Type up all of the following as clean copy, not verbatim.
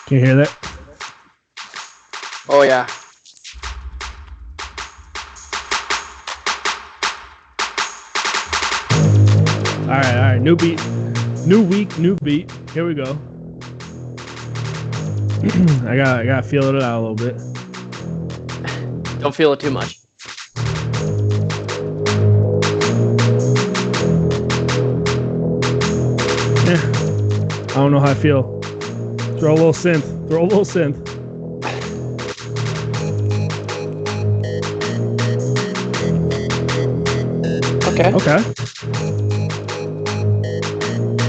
Can you hear that? Oh, yeah. All right. New beat. New week, new beat. Here we go. I gotta feel it out a little bit. Don't feel it too much. I don't know how I feel. Throw a little synth. Okay. Okay.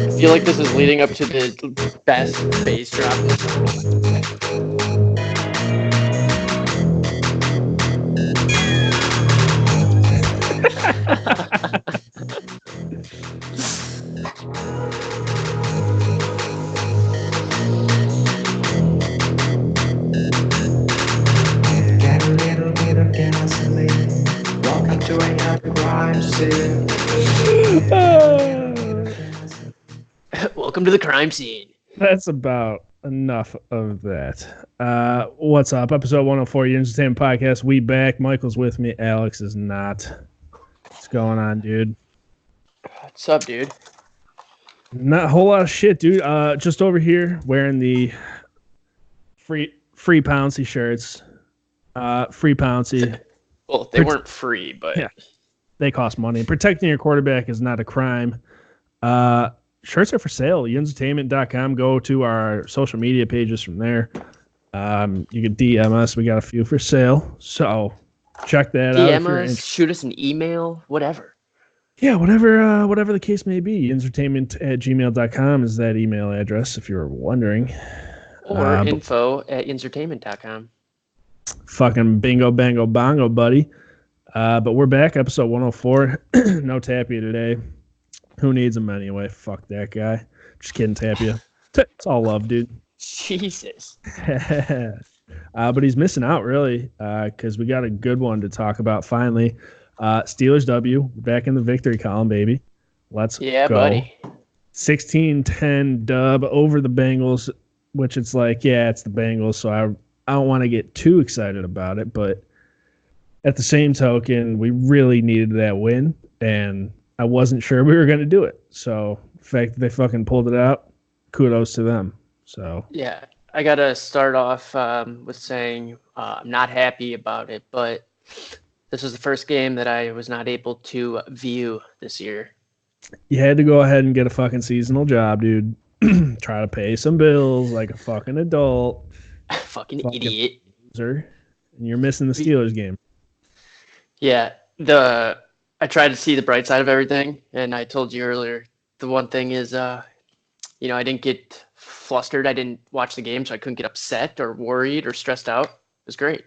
I feel like this is leading up to the best bass drop in the song. Get a little bit of gasoline. Welcome to another crime scene. Welcome to the crime scene. That's about enough of that. What's up? Episode 104, Your Entertainment Podcast. We back. Michael's with me. Alex is not. What's going on, dude? What's up, dude? Not a whole lot of shit, dude. Just over here wearing the free Pouncy shirts. Free Pouncy. Well, they weren't free, but Yeah. They cost money. Protecting your quarterback is not a crime. Shirts are for sale. Entertainment.com. Go to our social media pages from there. You can DM us. We got a few for sale. So check that out. DM us, shoot us an email, whatever. Yeah, whatever the case may be. Entertainment@gmail.com is that email address, if you were wondering. Or info@entertainment.com. Fucking bingo, bango, bongo, buddy. But we're back, episode 104. No Tapia today. Who needs him anyway? Fuck that guy. Just kidding, Tapia. It's all love, dude. Jesus. But he's missing out, really, because we got a good one to talk about finally. Steelers W, back in the victory column, baby. Let's Yeah, go. buddy. 16-10 dub over the Bengals, which it's like, yeah, it's the Bengals, so I don't want to get too excited about it, but at the same token, we really needed that win, and I wasn't sure we were going to do it. So the fact that they fucking pulled it out, kudos to them. So Yeah, I got to start off with saying I'm not happy about it, but this was the first game that I was not able to view this year. you had to go ahead and get a fucking seasonal job, dude. Try to pay some bills like a fucking adult. Fucking idiot. Loser. And you're missing the Steelers game. Yeah, I tried to see the bright side of everything, and I told you earlier, the one thing is, I didn't get flustered. I didn't watch the game, so I couldn't get upset or worried or stressed out. It was great.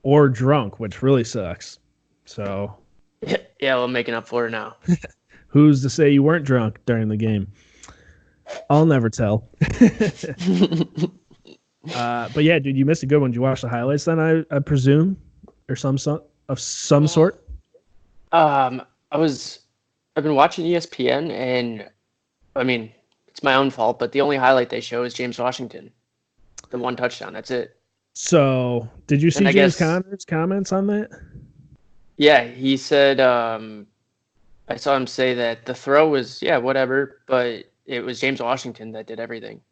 Or drunk, which really sucks. So Yeah, well, I'm making up for it now. who's to say you weren't drunk during the game? I'll never tell. But yeah, dude, you missed a good one. Did you watch the highlights then, I presume? Or some sort? I've been watching ESPN, and I mean, it's my own fault, but the only highlight they show is James Washington. The one touchdown, that's it. So, did you see James Conner's comments on that? Yeah, he said, I saw him say that the throw was, whatever, but it was James Washington that did everything.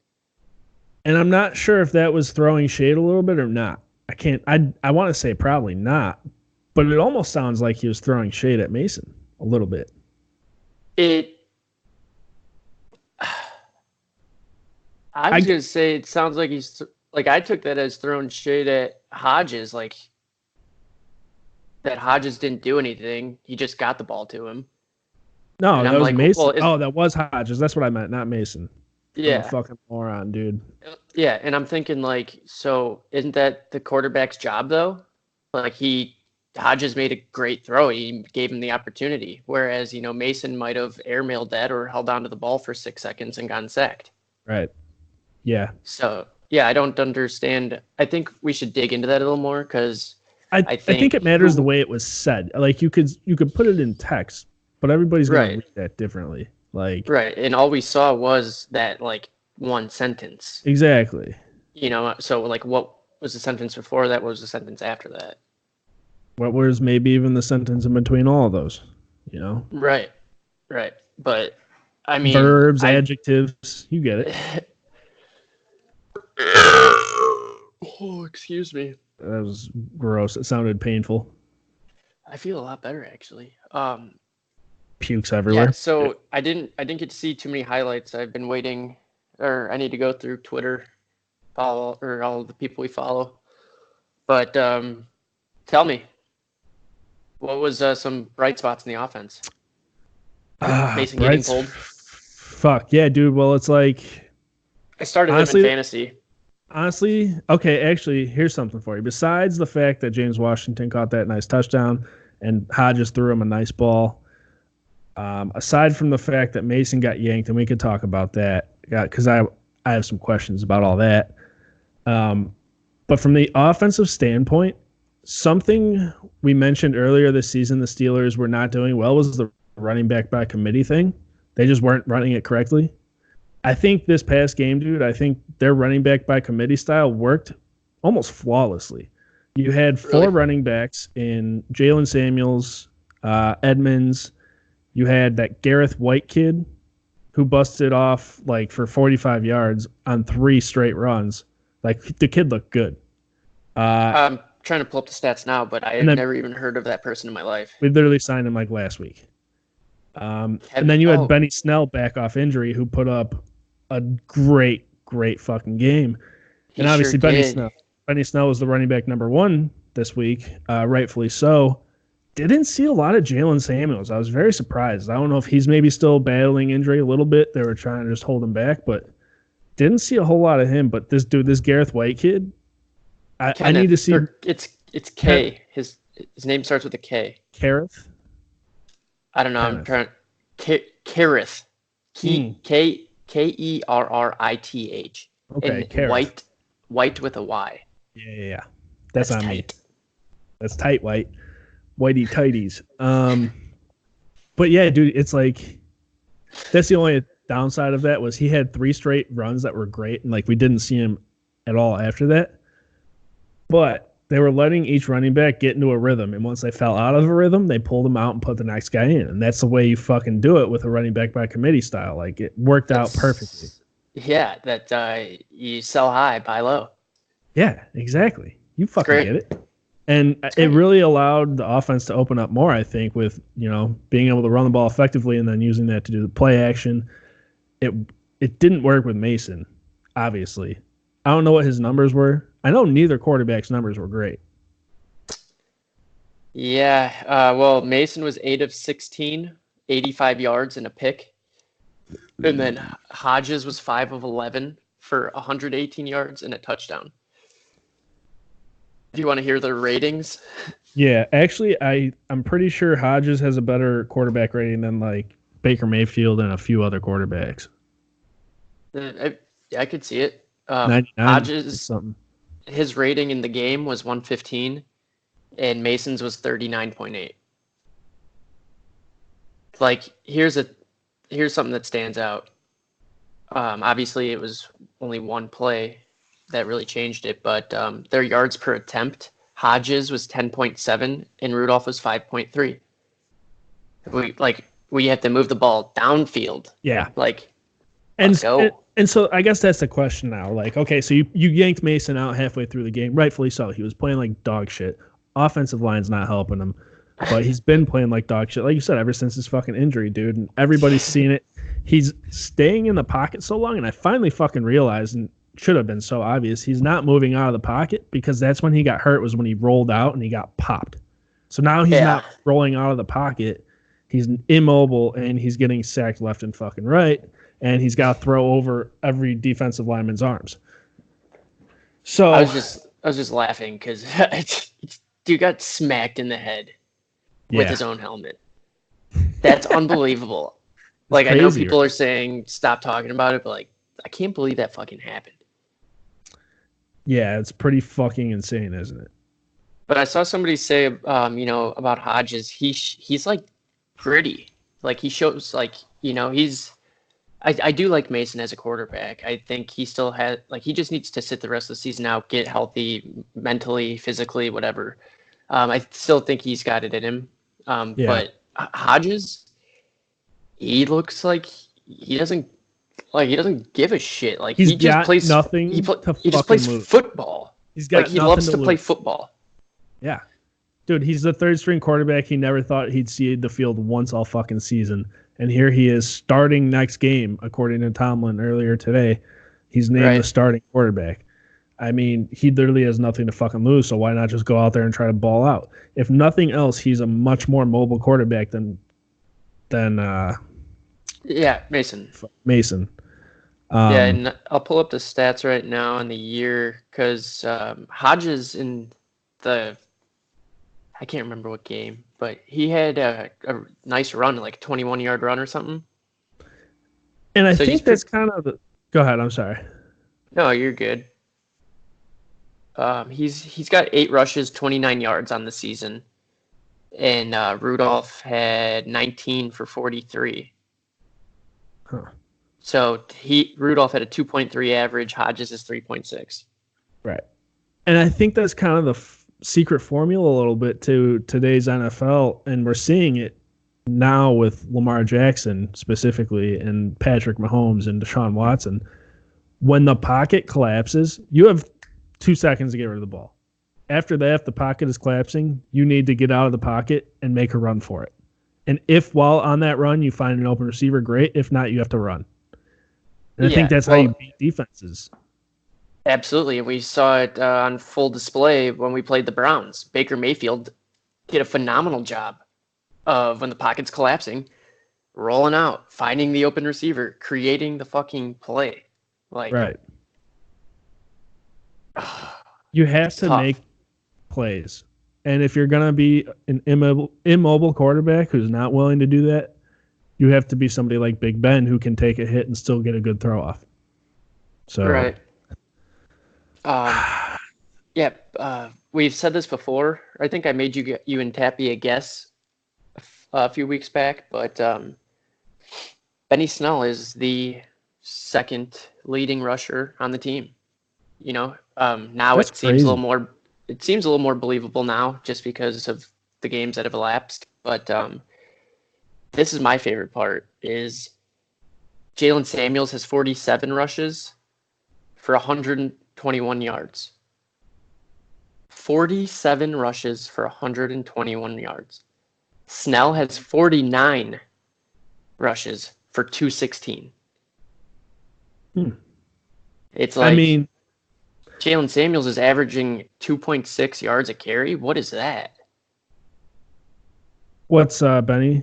And I'm not sure if that was throwing shade a little bit or not. I want to say probably not, but it almost sounds like he was throwing shade at Mason a little bit. I was going to say it sounds like he's like, I took that as throwing shade at Hodges, like that Hodges didn't do anything. He just got the ball to him. No, and that I'm was like, Mason. well, that was Hodges. That's what I meant, not Mason. Yeah. I'm a fucking moron, dude. Yeah, and I'm thinking, like, so isn't that the quarterback's job, though? Like, Hodges made a great throw. He gave him the opportunity. Whereas, Mason might have airmailed that or held onto the ball for 6 seconds and gotten sacked. Right. Yeah. So, yeah, I don't understand. I think we should dig into that a little more because I think it matters the way it was said. Like, you could put it in text, but everybody's going to read that differently. Like, right, and all we saw was that, like, one sentence. Exactly. So like what was the sentence before that? What was the sentence after that? What was maybe even the sentence in between all of those? Right. Right. But I mean, verbs, adjectives, you get it. Oh, excuse me. That was gross. It sounded painful. I feel a lot better actually. Pukes everywhere. Yeah, so I didn't get to see too many highlights. I've been waiting, or I need to go through Twitter, follow or all of the people we follow. But tell me, what was some bright spots in the offense? Mason getting pulled. Fuck yeah, dude. Well, it's like I started him in fantasy. Honestly, okay, actually, here's something for you. Besides the fact that James Washington caught that nice touchdown and Hodges threw him a nice ball, aside from the fact that Mason got yanked, and we could talk about that, because I have some questions about all that. But from the offensive standpoint, something we mentioned earlier this season the Steelers were not doing well was the running back by committee thing. They just weren't running it correctly. I think this past game, dude, I think their running back by committee style worked almost flawlessly. You had four running backs in Jalen Samuels, Edmonds. You had that Gareth White kid who busted off like for 45 yards on 3 straight runs. Like, the kid looked good. I'm trying to pull up the stats now, but I had never even heard of that person in my life. We literally signed him like last week. And then you had Benny Snell back off injury who put up a great fucking game. And obviously Benny Snell was the running back number 1 this week, rightfully so. Didn't see a lot of Jalen Samuels. I was very surprised. I don't know if he's maybe still battling injury a little bit. They were trying to just hold him back, but didn't see a whole lot of him. But this Gareth White kid, I need to see. It's K. His name starts with a K. Kareth? I don't know. I'm trying. Kareth. Kerrith. Okay, and White with a Y. Yeah. That's on tight. Me. That's tight, Whitey tighties. But yeah, dude, it's like that's the only downside of that was he had 3 straight runs that were great, and like we didn't see him at all after that. But they were letting each running back get into a rhythm, and once they fell out of a rhythm, they pulled them out and put the next guy in, and that's the way you fucking do it with a running back by committee style. Like it worked out perfectly. Yeah, that you sell high, buy low. Yeah, exactly. You fucking get it. And it really allowed the offense to open up more, I think, with, being able to run the ball effectively and then using that to do the play action. It didn't work with Mason, obviously. I don't know what his numbers were. I know neither quarterback's numbers were great. Yeah, well, Mason was 8 of 16, 85 yards and a pick. And then Hodges was 5 of 11 for 118 yards and a touchdown. Do you want to hear the ratings? Yeah, actually, I'm pretty sure Hodges has a better quarterback rating than like Baker Mayfield and a few other quarterbacks. I could see it. 99 Hodges, something. His rating in the game was 115, and Mason's was 39.8. Like, here's something that stands out. Obviously, it was only one play that really changed it, but their yards per attempt, Hodges was 10.7 and Rudolph was 5.3. We have to move the ball downfield. Yeah. Let's go. And so I guess that's the question now. Like, okay, so you yanked Mason out halfway through the game, rightfully so. He was playing like dog shit. Offensive line's not helping him, but he's been playing like dog shit, like you said, ever since his fucking injury, dude. And everybody's seen it. He's staying in the pocket so long, and I finally fucking realized, and should have been so obvious, he's not moving out of the pocket, because that's when he got hurt, was when he rolled out and he got popped. So now he's not rolling out of the pocket. He's immobile, and he's getting sacked left and fucking right, and he's got to throw over every defensive lineman's arms. So I was just laughing because dude got smacked in the head with his own helmet. That's unbelievable. Like, I know people are saying stop talking about it, but like, I can't believe that fucking happened. Yeah, it's pretty fucking insane, isn't it? But I saw somebody say, about Hodges. He's like pretty. Like, he shows like, he's I do like Mason as a quarterback. I think he still has he just needs to sit the rest of the season out, get healthy mentally, physically, whatever. I still think he's got it in him. Yeah. But Hodges, he looks like he doesn't give a shit. Like He's he just got plays nothing he to just fucking plays lose. football. He's got he nothing loves to to play lose. football. Yeah. Dude, he's the third string quarterback. He never thought he'd see the field once all fucking season. And here he is starting next game, according to Tomlin earlier today. He's named the starting quarterback. I mean, he literally has nothing to fucking lose, so why not just go out there and try to ball out? If nothing else, he's a much more mobile quarterback than Mason. Mason. And I'll pull up the stats right now in the year because Hodges in the I can't remember what game, but he had a nice run, like a 21-yard run or something. And I think that's kind of the. Go ahead. I'm sorry. No, you're good. He's got 8 rushes, 29 yards on the season, and Rudolph had 19 for 43. Huh. So Rudolph had a 2.3 average. Hodges is 3.6. Right, and I think that's kind of the secret formula a little bit to today's NFL, and we're seeing it now with Lamar Jackson specifically and Patrick Mahomes and Deshaun Watson. When the pocket collapses, you have 2 seconds to get rid of the ball. After that, if the pocket is collapsing, you need to get out of the pocket and make a run for it. And if while on that run you find an open receiver, great. If not, you have to run. And I think that's how you beat defenses. Absolutely. We saw it on full display when we played the Browns. Baker Mayfield did a phenomenal job of when the pocket's collapsing, rolling out, finding the open receiver, creating the fucking play. Right. You have to make plays. And if you're going to be an immobile quarterback who's not willing to do that, you have to be somebody like Big Ben who can take a hit and still get a good throw off. So right. We've said this before. I think I made you and Tappy a guess a few weeks back, but Benny Snell is the second leading rusher on the team. Now That's it seems crazy. a little more. It seems a little more believable now, just because of the games that have elapsed. But this is my favorite part: is Jalen Samuels has 47 rushes for 121 yards. 47 rushes for 121 yards. Snell has 49 rushes for 216. It's like, Jalen Samuels is averaging 2.6 yards a carry. What is that? What's Benny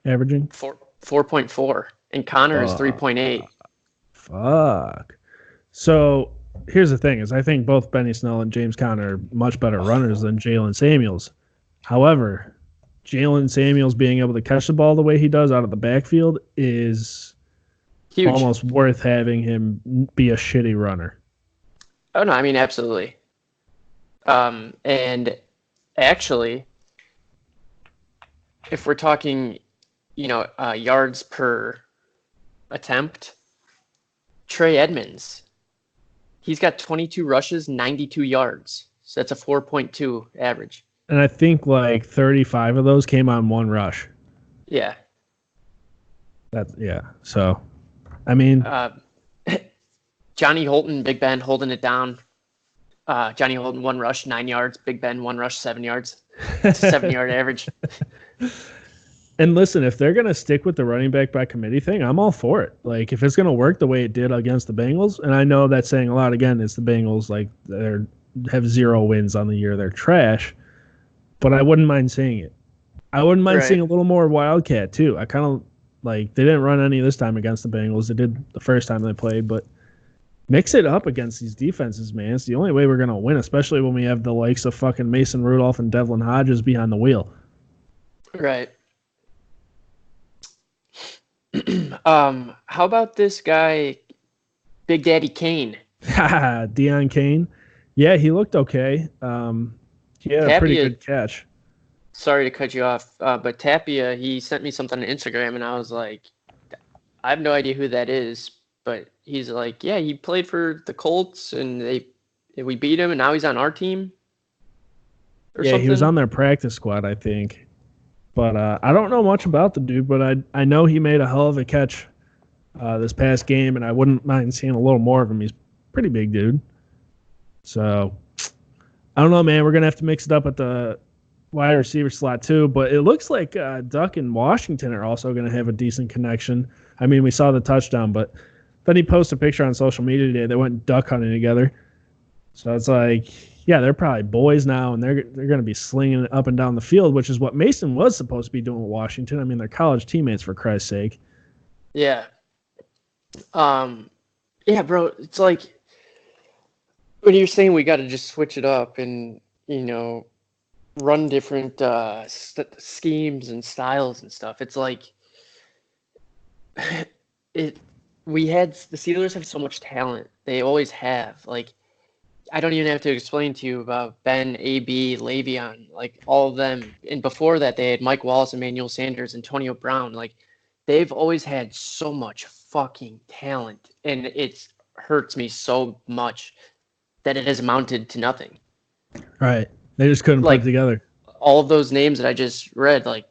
averaging? 4.4. And Connor is 3.8. Fuck. So here's the thing: is I think both Benny Snell and James Conner are much better runners than Jalen Samuels. However, Jalen Samuels being able to catch the ball the way he does out of the backfield is huge. Almost worth having him be a shitty runner. Oh, no, I mean, absolutely. And actually, if we're talking, yards per attempt, Trey Edmonds, he's got 22 rushes, 92 yards. So that's a 4.2 average. And I think 35 of those came on one rush. Yeah. So, I mean, Johnny Holton, Big Ben holding it down. Johnny Holton, 1 rush, 9 yards. Big Ben, 1 rush, 7 yards. It's a 7-yard average. And listen, if they're going to stick with the running back by committee thing, I'm all for it. If it's going to work the way it did against the Bengals, and I know that's saying a lot, again, it's the Bengals, they have 0 wins on the year. They're trash, but I wouldn't mind seeing it. I wouldn't mind seeing a little more Wildcat, too. I kind of, they didn't run any this time against the Bengals. They did the first time they played, but mix it up against these defenses, man. It's the only way we're going to win, especially when we have the likes of fucking Mason Rudolph and Devlin Hodges behind the wheel. Right. How about this guy, Big Daddy Kane? Deion Kane. Yeah, he looked okay. He had a pretty good catch. Sorry to cut you off, but Tapia, he sent me something on Instagram, and I was like, I have no idea who that is, but he's like, yeah, he played for the Colts and we beat him and now he's on our team or Yeah, he was something. on their practice squad, I think. But I don't know much about the dude, but I know he made a hell of a catch this past game, and I wouldn't mind seeing a little more of him. He's a pretty big dude. So I don't know, man. We're gonna have to mix it up at the wide receiver slot too. But it looks like Duck and Washington are also gonna have a decent connection. I mean, we saw the touchdown, but then he posted a picture on social media today. They went duck hunting together. So it's like, yeah, they're probably boys now, and they're going to be slinging it up and down the field, which is what Mason was supposed to be doing with Washington. I mean, they're college teammates, for Christ's sake. Yeah. Yeah, bro. It's like when you're saying we got to just switch it up and run different schemes and styles and stuff. It's like the Steelers have so much talent. They always have. Like, I don't even have to explain to you about Ben, AB, Le'Veon, like all of them. And before that, they had Mike Wallace, Emmanuel Sanders, Antonio Brown. Like, they've always had so much fucking talent, and it hurts me so much that it has amounted to nothing. Right. They just couldn't put it together. All of those names that I just read, like,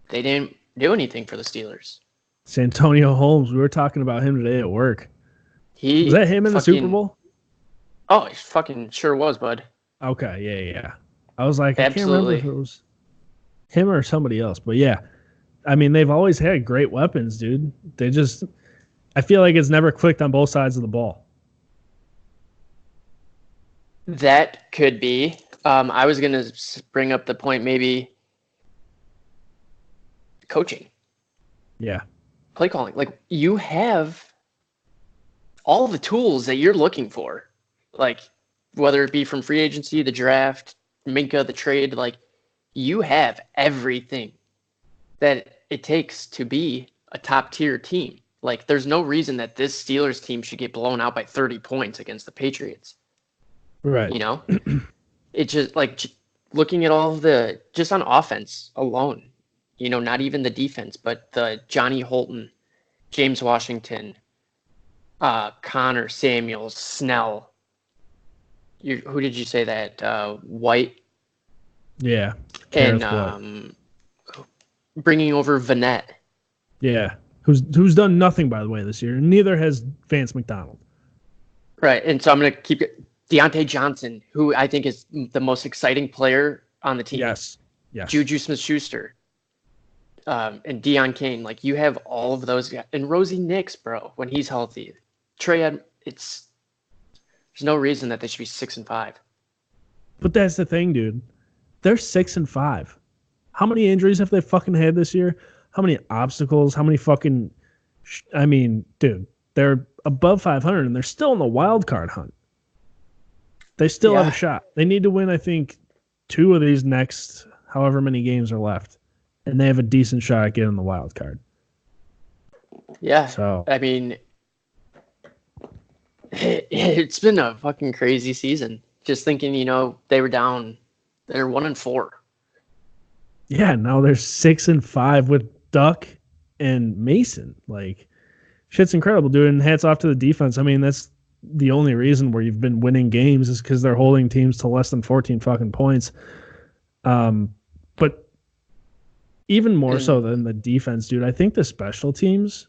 they didn't do anything for the Steelers. Santonio Holmes, we were talking about him today at work. Was that him in the Super Bowl? Oh, he fucking sure was, bud. Okay, yeah. I was like, Absolutely. I can't remember if it was him or somebody else. But yeah, I mean, they've always had great weapons, dude. I feel like it's never clicked on both sides of the ball. That could be. I was going to bring up the point, maybe coaching. Yeah. Play calling. Like, you have all the tools that you're looking for. Like, whether it be from free agency, the draft, Minka, the trade, like, you have everything that it takes to be a top-tier team. Like, there's no reason that this Steelers team should get blown out by 30 points against the Patriots. Right. It's just, like, looking at all of the, just on offense alone, not even the defense, but the Johnny Holton, James Washington, Connor Samuels, Snell. Who did you say that? White? Yeah. And bringing over Vanette. Yeah. Who's done nothing, by the way, this year. Neither has Vance McDonald. Right. And so I'm going to keep it. Deontay Johnson, who I think is the most exciting player on the team. Yes. Juju Smith-Schuster. And Deion Kane. Like, you have all of those guys. And Rosie Nix, bro, when he's healthy. There's no reason that they should be 6-5. But that's the thing, dude. They're 6-5. How many injuries have they fucking had this year? How many obstacles? How many fucking... I mean, dude, they're above 500 and they're still in the wild card hunt. They still have a shot. They need to win, I think, 2 of these next however many games are left. And they have a decent shot at getting the wild card. Yeah. So, I mean, it's been a fucking crazy season. Just thinking, they were down. They're 1-4. Yeah, now they're 6-5 with Duck and Mason. Like, shit's incredible, dude. And hats off to the defense. I mean, that's the only reason where you've been winning games is because they're holding teams to less than 14 fucking points. But even more so than the defense, dude, I think the special teams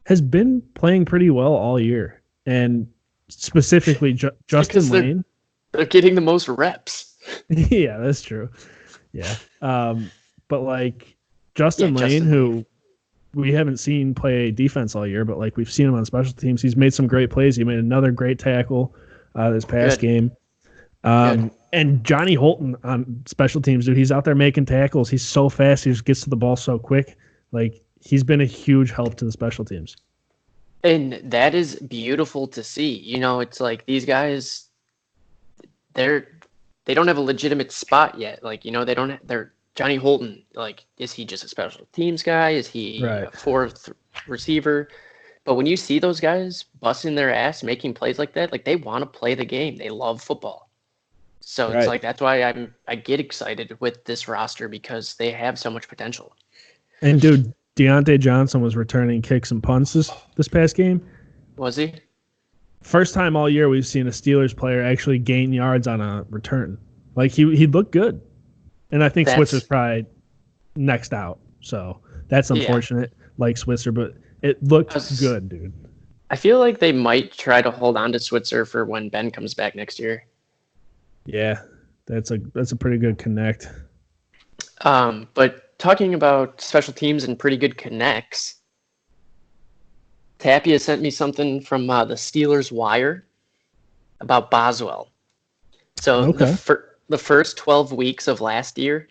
has been playing pretty well all year. And specifically Justin Lane. They're getting the most reps. Yeah, that's true. Yeah. But like Justin Lane, who we haven't seen play defense all year, but like we've seen him on special teams. He's made some great plays. He made another great tackle this past game. And Johnny Holton on special teams, dude, he's out there making tackles. He's so fast. He just gets to the ball so quick. Like, he's been a huge help to the special teams. And that is beautiful to see. It's like these guys, they don't have a legitimate spot yet. Like, they're Johnny Holton. Like, is he just a special teams guy? Is he a fourth receiver? But when you see those guys busting their ass, making plays like that, like, they want to play the game. They love football. So it's like, that's why I get excited with this roster because they have so much potential. And dude, Deontay Johnson was returning kicks and punts this past game. Was he? First time all year we've seen a Steelers player actually gain yards on a return. Like he looked good. And I think Switzer's probably next out. So that's unfortunate, like Switzer, but it looked good, dude. I feel like they might try to hold on to Switzer for when Ben comes back next year. Yeah, that's a pretty good connect. But talking about special teams and pretty good connects, Tapia sent me something from the Steelers Wire about Boswell. So the first 12 weeks of last year,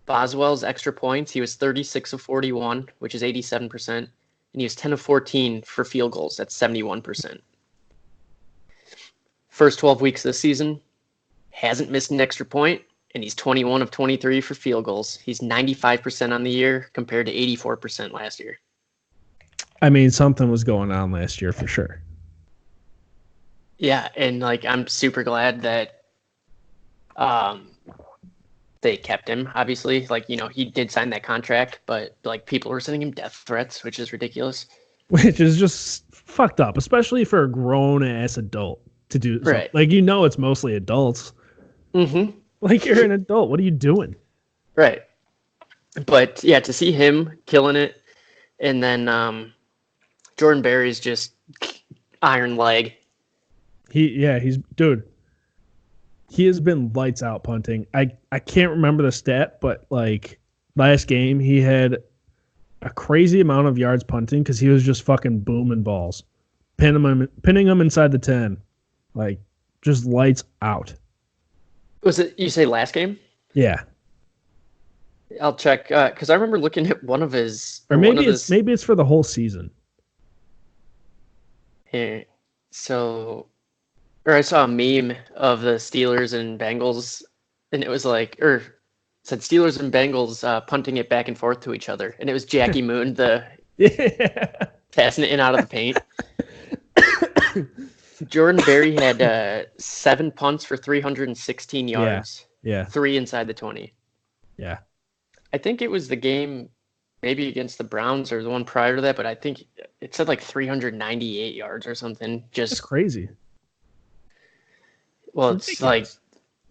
Boswell's extra points, he was 36 of 41, which is 87%, and he was 10 of 14 for field goals. That's 71%. First 12 weeks of the season, hasn't missed an extra point, and he's 21 of 23 for field goals. He's 95% on the year compared to 84% last year. I mean, something was going on last year for sure. Yeah, and like I'm super glad that they kept him, obviously. Like, you know, he did sign that contract, but like people were sending him death threats, which is ridiculous. Which is just fucked up, especially for a grown ass adult to do. Right. So, like, you know, it's mostly adults. Mm-hmm. Like, you're an adult. What are you doing? Right. But yeah, to see him killing it, and then Jordan Berry's just iron leg. He's dude. He has been lights out punting. I can't remember the stat, but like last game he had a crazy amount of yards punting because he was just fucking booming balls, pinning them inside the 10, like just lights out. Was it you say last game? Yeah. I'll check because I remember looking at one of his. Or maybe it's for the whole season. Here, I saw a meme of the Steelers and Bengals, and it was like, it said Steelers and Bengals punting it back and forth to each other, and it was Jackie Moon passing it in out of the paint. Jordan Berry had 7 punts for 316 yards. Yeah. 3 inside the 20. Yeah. I think it was the game maybe against the Browns or the one prior to that, but I think it said like 398 yards or something. That's crazy. Well, it's like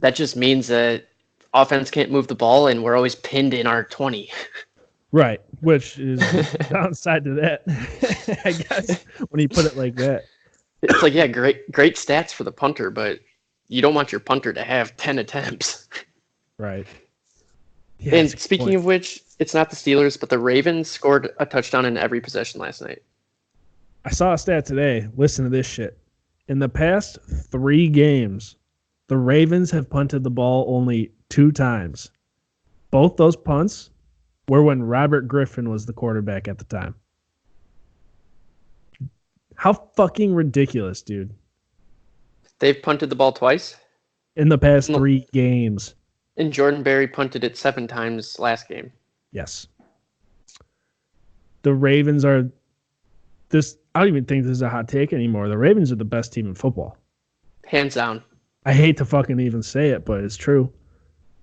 that just means that offense can't move the ball and we're always pinned in our 20. Right, which is downside to that, I guess, when you put it like that. It's like, yeah, great stats for the punter, but you don't want your punter to have 10 attempts. Right. Yeah, and speaking of which, it's not the Steelers, but the Ravens scored a touchdown in every possession last night. I saw a stat today. Listen to this shit. In the past 3 games, the Ravens have punted the ball only 2 times. Both those punts were when Robert Griffin was the quarterback at the time. How fucking ridiculous, dude. They've punted the ball twice? In the past 3 games. And Jordan Berry punted it 7 times last game. Yes. The Ravens are this. I don't even think this is a hot take anymore. The Ravens are the best team in football. Hands down. I hate to fucking even say it, but it's true.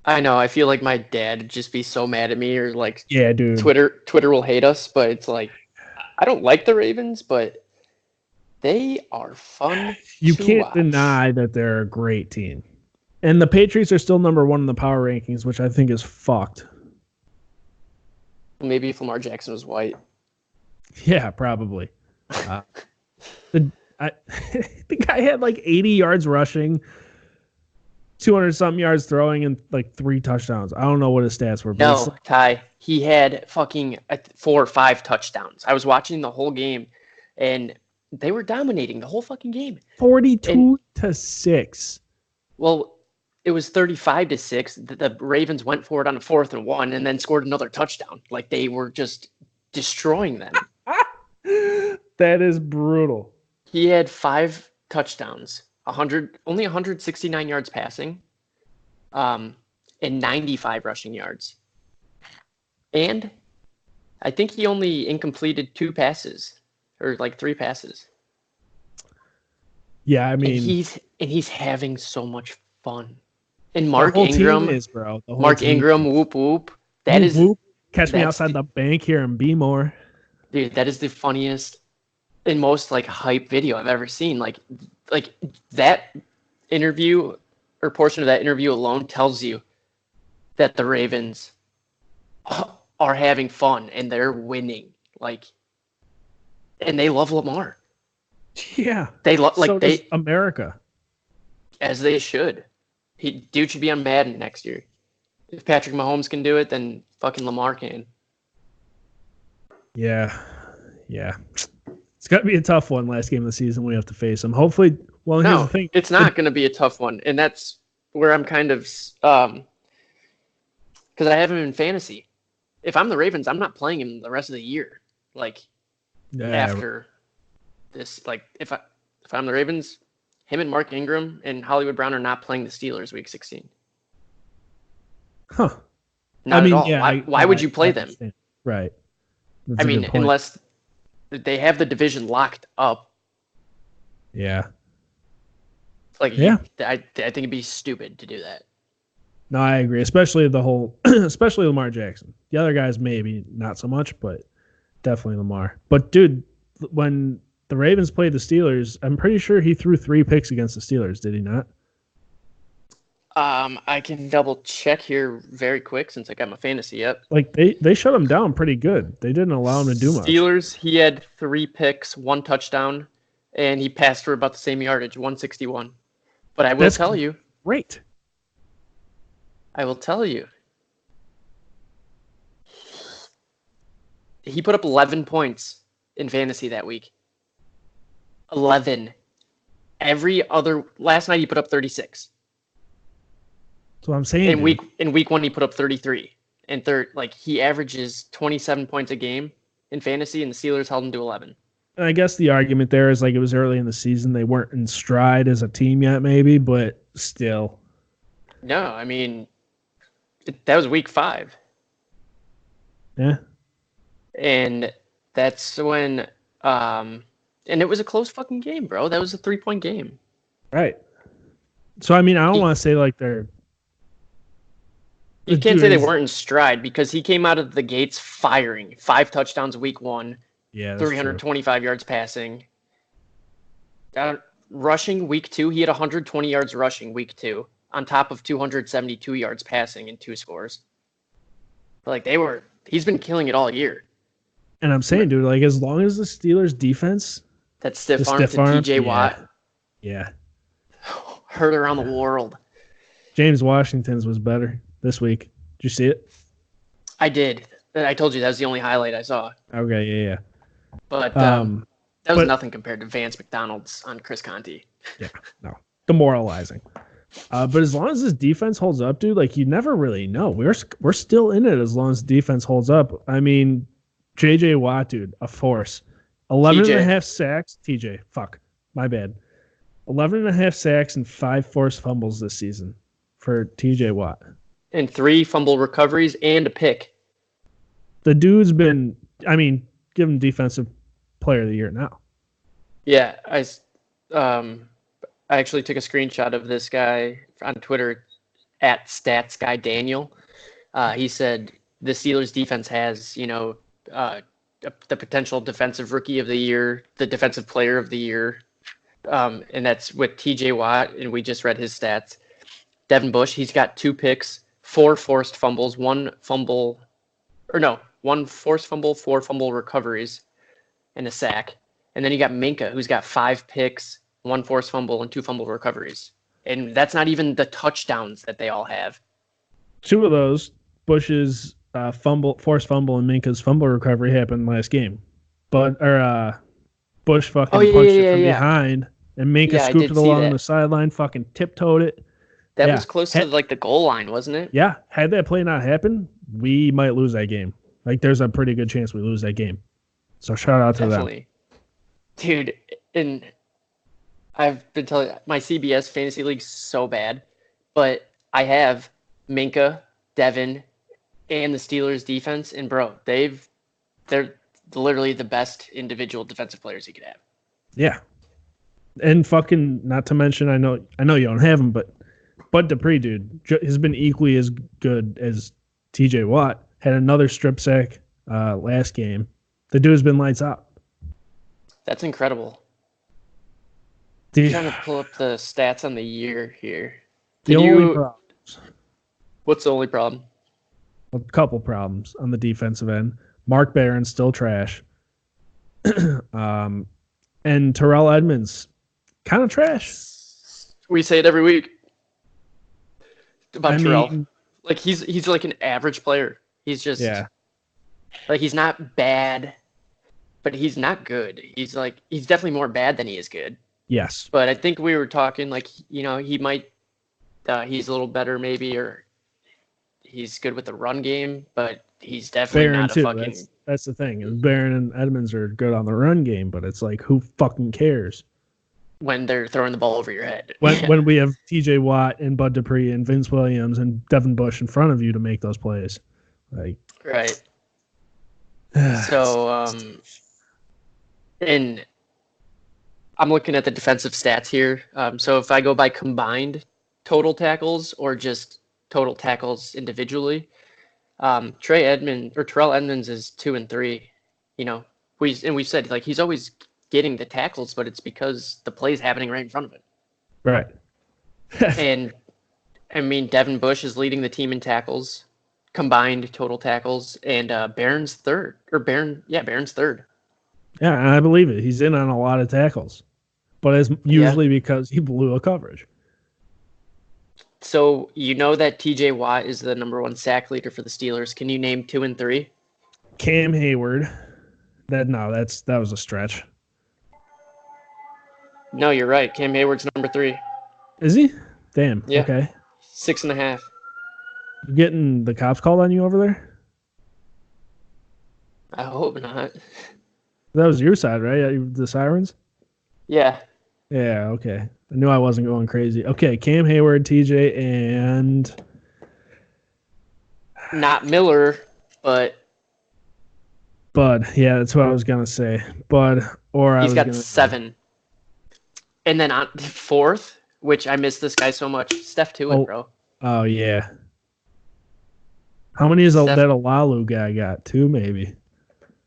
I know. I feel like my dad would just be so mad at me, or like, yeah, dude. Twitter will hate us, but it's like, I don't like the Ravens, but they are fun. You can't deny that they're a great team. And the Patriots are still number 1 in the power rankings, which I think is fucked. Maybe if Lamar Jackson was white. Yeah, probably. I think I had like 80 yards rushing, 200-something yards throwing, and like 3 touchdowns. I don't know what his stats were. No, Ty, he had fucking 4 or 5 touchdowns. I was watching the whole game, and they were dominating the whole fucking game. 42-6. Well, it was 35-6. The Ravens went for it on a 4th and 1, and then scored another touchdown. Like they were just destroying them. That is brutal. He had 5 touchdowns, only 169 yards passing, and 95 rushing yards. And I think he only incompleted 2 passes, or like 3 passes. Yeah, I mean, and he's having so much fun. And Mark the whole Ingram team is, bro. Mark Ingram, whoop whoop. That is Catch me outside the bank here in Bmore. Dude, that is the funniest and most like hype video I've ever seen. Like that interview or portion of that interview alone tells you that the Ravens are having fun and they're winning. Like, and they love Lamar. Yeah. They love so does America. As they should. Dude should be on Madden next year. If Patrick Mahomes can do it, then fucking Lamar can. Yeah. It's got to be a tough one last game of the season. We have to face them. Hopefully, well, here's the thing. It's not going to be a tough one. And that's where I'm kind of because I have him in fantasy. If I'm the Ravens, I'm not playing him the rest of the year. Like, after this, like, if I'm the Ravens, him and Mark Ingram and Hollywood Brown are not playing the Steelers week 16. Huh. Not at all. Yeah, why would you play them? Right. I mean, unless they have the division locked up. Yeah. Like, yeah. I think it'd be stupid to do that. No, I agree. Especially especially Lamar Jackson. The other guys maybe not so much, but definitely Lamar. But dude, when the Ravens played the Steelers, I'm pretty sure he threw 3 picks against the Steelers. Did he not? I can double check here very quick since I got my fantasy up. Like they shut him down pretty good. They didn't allow him to do much. Steelers, he had 3 picks, 1 touchdown, and he passed for about the same yardage, 161. But I will tell you. Great. I will tell you. He put up 11 points in fantasy that week. 11. Last night he put up 36. That's what I'm saying. In week 1 he put up 33. And he averages 27 points a game in fantasy, and the Steelers held him to 11. And I guess the argument there is like it was early in the season. They weren't in stride as a team yet, maybe, but still. No, I mean, that was week 5. Yeah. And that's when, and it was a close fucking game, bro. That was a 3-point game. Right. So, I mean, I don't want to say like they're. You can't say they weren't in stride because he came out of the gates firing. 5 touchdowns week 1. Yeah. 325 yards passing. Rushing week 2, he had 120 yards rushing week 2 on top of 272 yards passing and 2 scores. Like he's been killing it all year. And I'm saying, dude, like as long as the Steelers defense, that stiff arm to TJ Watt. Yeah. Heard around the world. James Washington's was better this week. Did you see it? I did. I told you that was the only highlight I saw. Okay, yeah. But that was nothing compared to Vance McDonald's on Chris Conti. Yeah, no. Demoralizing. But as long as this defense holds up, dude, like you never really know. We're still in it as long as the defense holds up. I mean, J.J. Watt, dude, a force. 11.5 sacks. TJ, fuck. My bad. 11.5 sacks and 5 forced fumbles this season for TJ Watt. And 3 fumble recoveries and a pick. The dude's been, give him defensive player of the year now. Yeah, I actually took a screenshot of this guy on Twitter at StatsGuyDaniel. He said the Steelers defense has, the potential defensive rookie of the year, the defensive player of the year. And that's with TJ Watt. And we just read his stats. Devin Bush, he's got 2 picks, 4 forced fumbles, 1 forced fumble, 4 fumble recoveries, and a sack. And then you got Minka, who's got 5 picks, 1 forced fumble, and 2 fumble recoveries. And that's not even the touchdowns that they all have. 2 of those, Bush's forced fumble and Minka's fumble recovery happened last game. But Bush fucking punched it from behind, and Minka scooped it along the sideline, fucking tiptoed it. That was close to the goal line, wasn't it? Yeah. Had that play not happened, we might lose that game. Like, there's a pretty good chance we lose that game. So shout out to them. Dude, and I've been telling you, my CBS fantasy league's so bad, but I have Minka, Devin, and the Steelers defense, and bro, they're literally the best individual defensive players you could have. Yeah. And fucking, not to mention, I know you don't have him, but Bud Dupree, dude, has been equally as good as TJ Watt. had another strip sack last game. The dude's been lights out. That's incredible. I'm trying to pull up the stats on the year here. What's the only problem? A couple problems on the defensive end. Mark Barron's still trash. And Terrell Edmonds, kind of trash. We say it every week about Terrell. Like he's like an average player. He's just like he's not bad, but he's not good. He's definitely more bad than he is good. Yes. But I think we were talking like, you know, he might he's a little better maybe, or he's good with the run game, but he's definitely Barron not a too. fucking. That's the thing. Barron and Edmonds are good on the run game, but it's like, who fucking cares? When they're throwing the ball over your head. When we have TJ Watt and Bud Dupree and Vince Williams and Devin Bush in front of you to make those plays. Like, right. So, and I'm looking at the defensive stats here. So if I go by combined total tackles or just total tackles individually, Terrell Edmonds is 2 and 3. You know, we've said like he's always getting the tackles, but it's because the play's happening right in front of him. Right. And I mean, Devin Bush is leading the team in tackles, combined total tackles, and Barron's third. Barron's third. Yeah, I believe it. He's in on a lot of tackles, but it's usually because he blew a coverage. So you know that TJ Watt is the number 1 sack leader for the Steelers. Can you name 2 and 3? Cam Hayward. That was a stretch. No, you're right. Cam Hayward's number 3. Is he? Damn. Yeah. Okay. 6.5. You getting the cops called on you over there? I hope not. That was your side, right? The sirens? Yeah. Yeah, okay. I knew I wasn't going crazy. Okay, Cam Hayward, TJ, and... Not Miller, but... Bud. Yeah, that's what I was going to say. Bud, or he's got 7. And then on 4th, which I miss this guy so much, Steph Tuitt, bro. Oh, yeah. How many is that Alalu guy got? 2, maybe.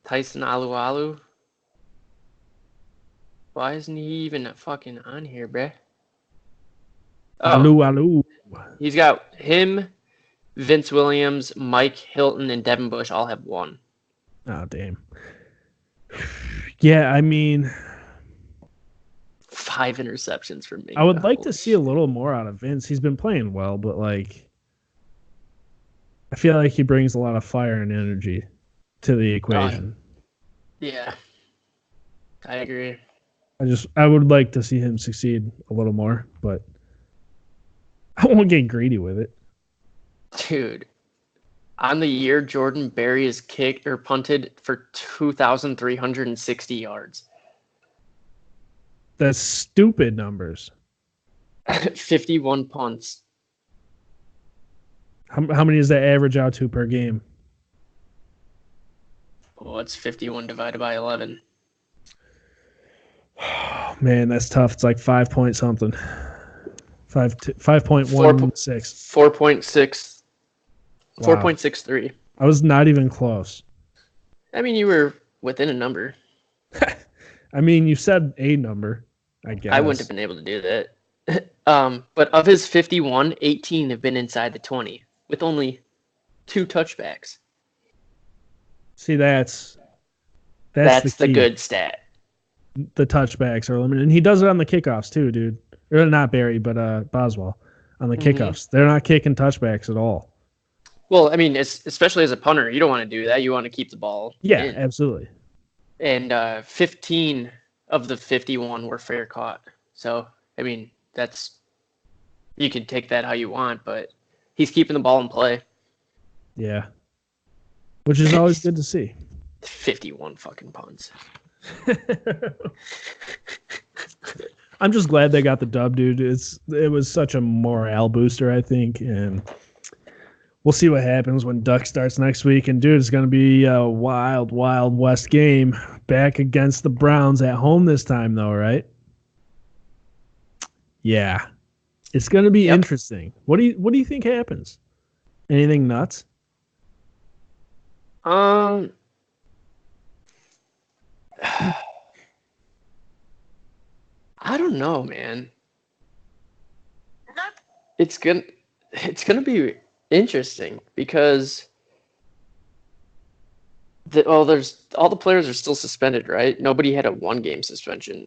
Tyson Alualu. Why isn't he even fucking on here, bruh? Oh, Alu. He's got him, Vince Williams, Mike Hilton, and Devin Bush all have 1. Oh, damn. Yeah, I mean... 5 interceptions from me. I would like to see a little more out of Vince. He's been playing well, but like... I feel like he brings a lot of fire and energy to the equation. Yeah. I agree. I would like to see him succeed a little more, but I won't get greedy with it. Dude, on the year, Jordan Berry is kicked or punted for 2,360 yards. That's stupid numbers. 51 punts. How many does that average out to per game? Oh, it's 51 divided by 11. Oh, man, that's tough. It's like 5 point something. 5.16. 4.6. Wow. 4.63. I was not even close. I mean, you were within a number. I mean, you said a number, I guess. I wouldn't have been able to do that. But of his 51, 18 have been inside the 20 with only 2 touchbacks. See, that's the good stat. The touchbacks are limited. And he does it on the kickoffs too, dude. Or not Barry, but Boswell on the kickoffs. They're not kicking touchbacks at all. Well, I mean, especially as a punter, you don't want to do that. You want to keep the ball in. Absolutely. And 15 of the 51 were fair caught. So, I mean, you can take that how you want, but he's keeping the ball in play. Yeah. Which is always good to see. 51 fucking punts. I'm just glad they got the dub, dude. It was such a morale booster, I think, and we'll see what happens when Duck starts next week. And dude, it's going to be a wild, wild West game back against the Browns at home this time, though, right? Yeah, it's going to be interesting. What do you think happens? Anything nuts? Um, I don't know, man. It's gonna it's gonna be interesting because there's all the players are still suspended, right? Nobody had a 1 game suspension.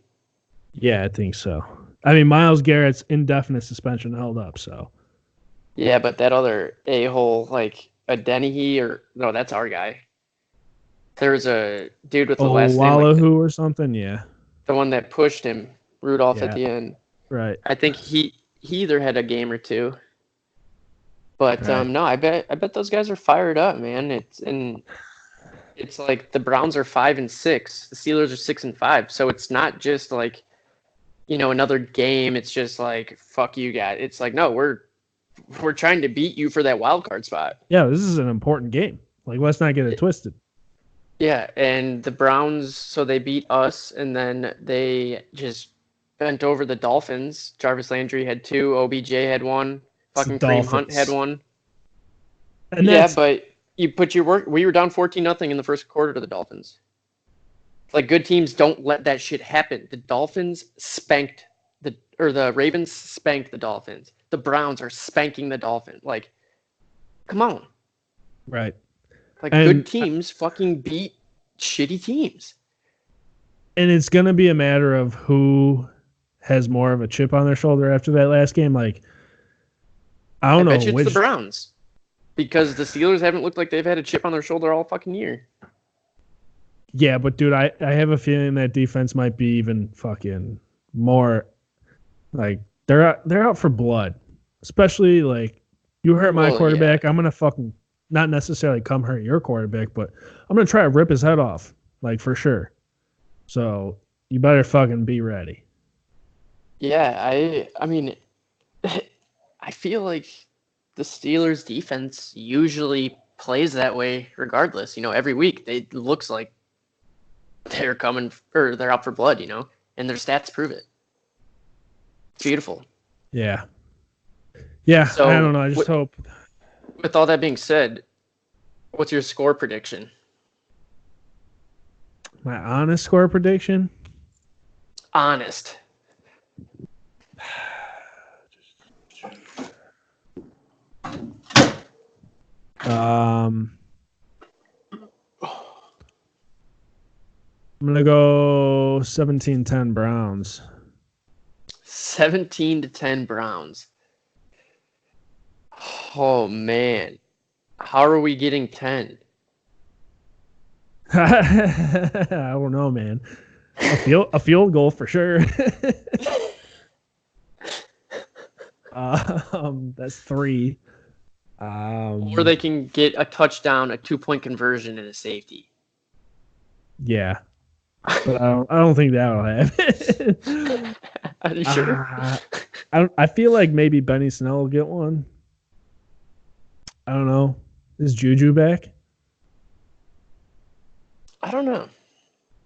Yeah, I think so. I mean, Miles Garrett's indefinite suspension held up, so. Yeah, but that other a-hole, like a Dennehy or no, that's our guy. There's a dude with the Oh, last name like Wallahu or something? Yeah. the one that pushed him, Rudolph at Yeah, the end. right. I think he either had a game or two. But Right. no, I bet those guys are fired up, man. It's like the Browns are 5-6, the Steelers are 6-5. So it's not just like, another game. It's just like fuck you guys. It's like no, we're trying to beat you for that wild card spot. Yeah, this is an important game. Like, let's not get it twisted. Yeah, and the Browns, so they beat us, and then they just bent over the Dolphins. Jarvis Landry had 2, OBJ had 1, It's the fucking Kareem Hunt Dolphins. had 1. And Yeah, that's but you put your work. We were down 14-0 in the first quarter to the Dolphins. Like good teams don't let that shit happen. The Ravens spanked the Dolphins. The Browns are spanking the Dolphins. Like, come on. right. Like And good teams fucking beat shitty teams. and it's gonna be a matter of who has more of a chip on their shoulder after that last game. Like, I I don't know bet you it's which. the Browns. Because the Steelers haven't looked like they've had a chip on their shoulder all fucking year. Yeah, but dude, I have a feeling that defense might be even fucking more. Like, they're out for blood, especially like you hurt my Well, quarterback. yeah. I'm gonna fucking not necessarily come hurt your quarterback, but I'm gonna try to rip his head off, like for sure. So you better fucking be ready. Yeah, I mean I feel like the Steelers defense usually plays that way regardless. Every week it looks like they're coming or they're out for blood, and their stats prove it. It's beautiful. Yeah, yeah. So I don't know. I just hope. with all that being said, what's your score prediction? My honest score prediction. Honest. I'm gonna go 17-10 Browns. 17-10 Browns. Oh man. How are we getting 10? I don't know, man. A field goal for sure. That's 3. Or they can get a touchdown, a 2-point conversion, and a safety. Yeah, but I don't think that'll happen. Are you sure? I feel like maybe Benny Snell will get one. I don't know. Is Juju back? I don't know.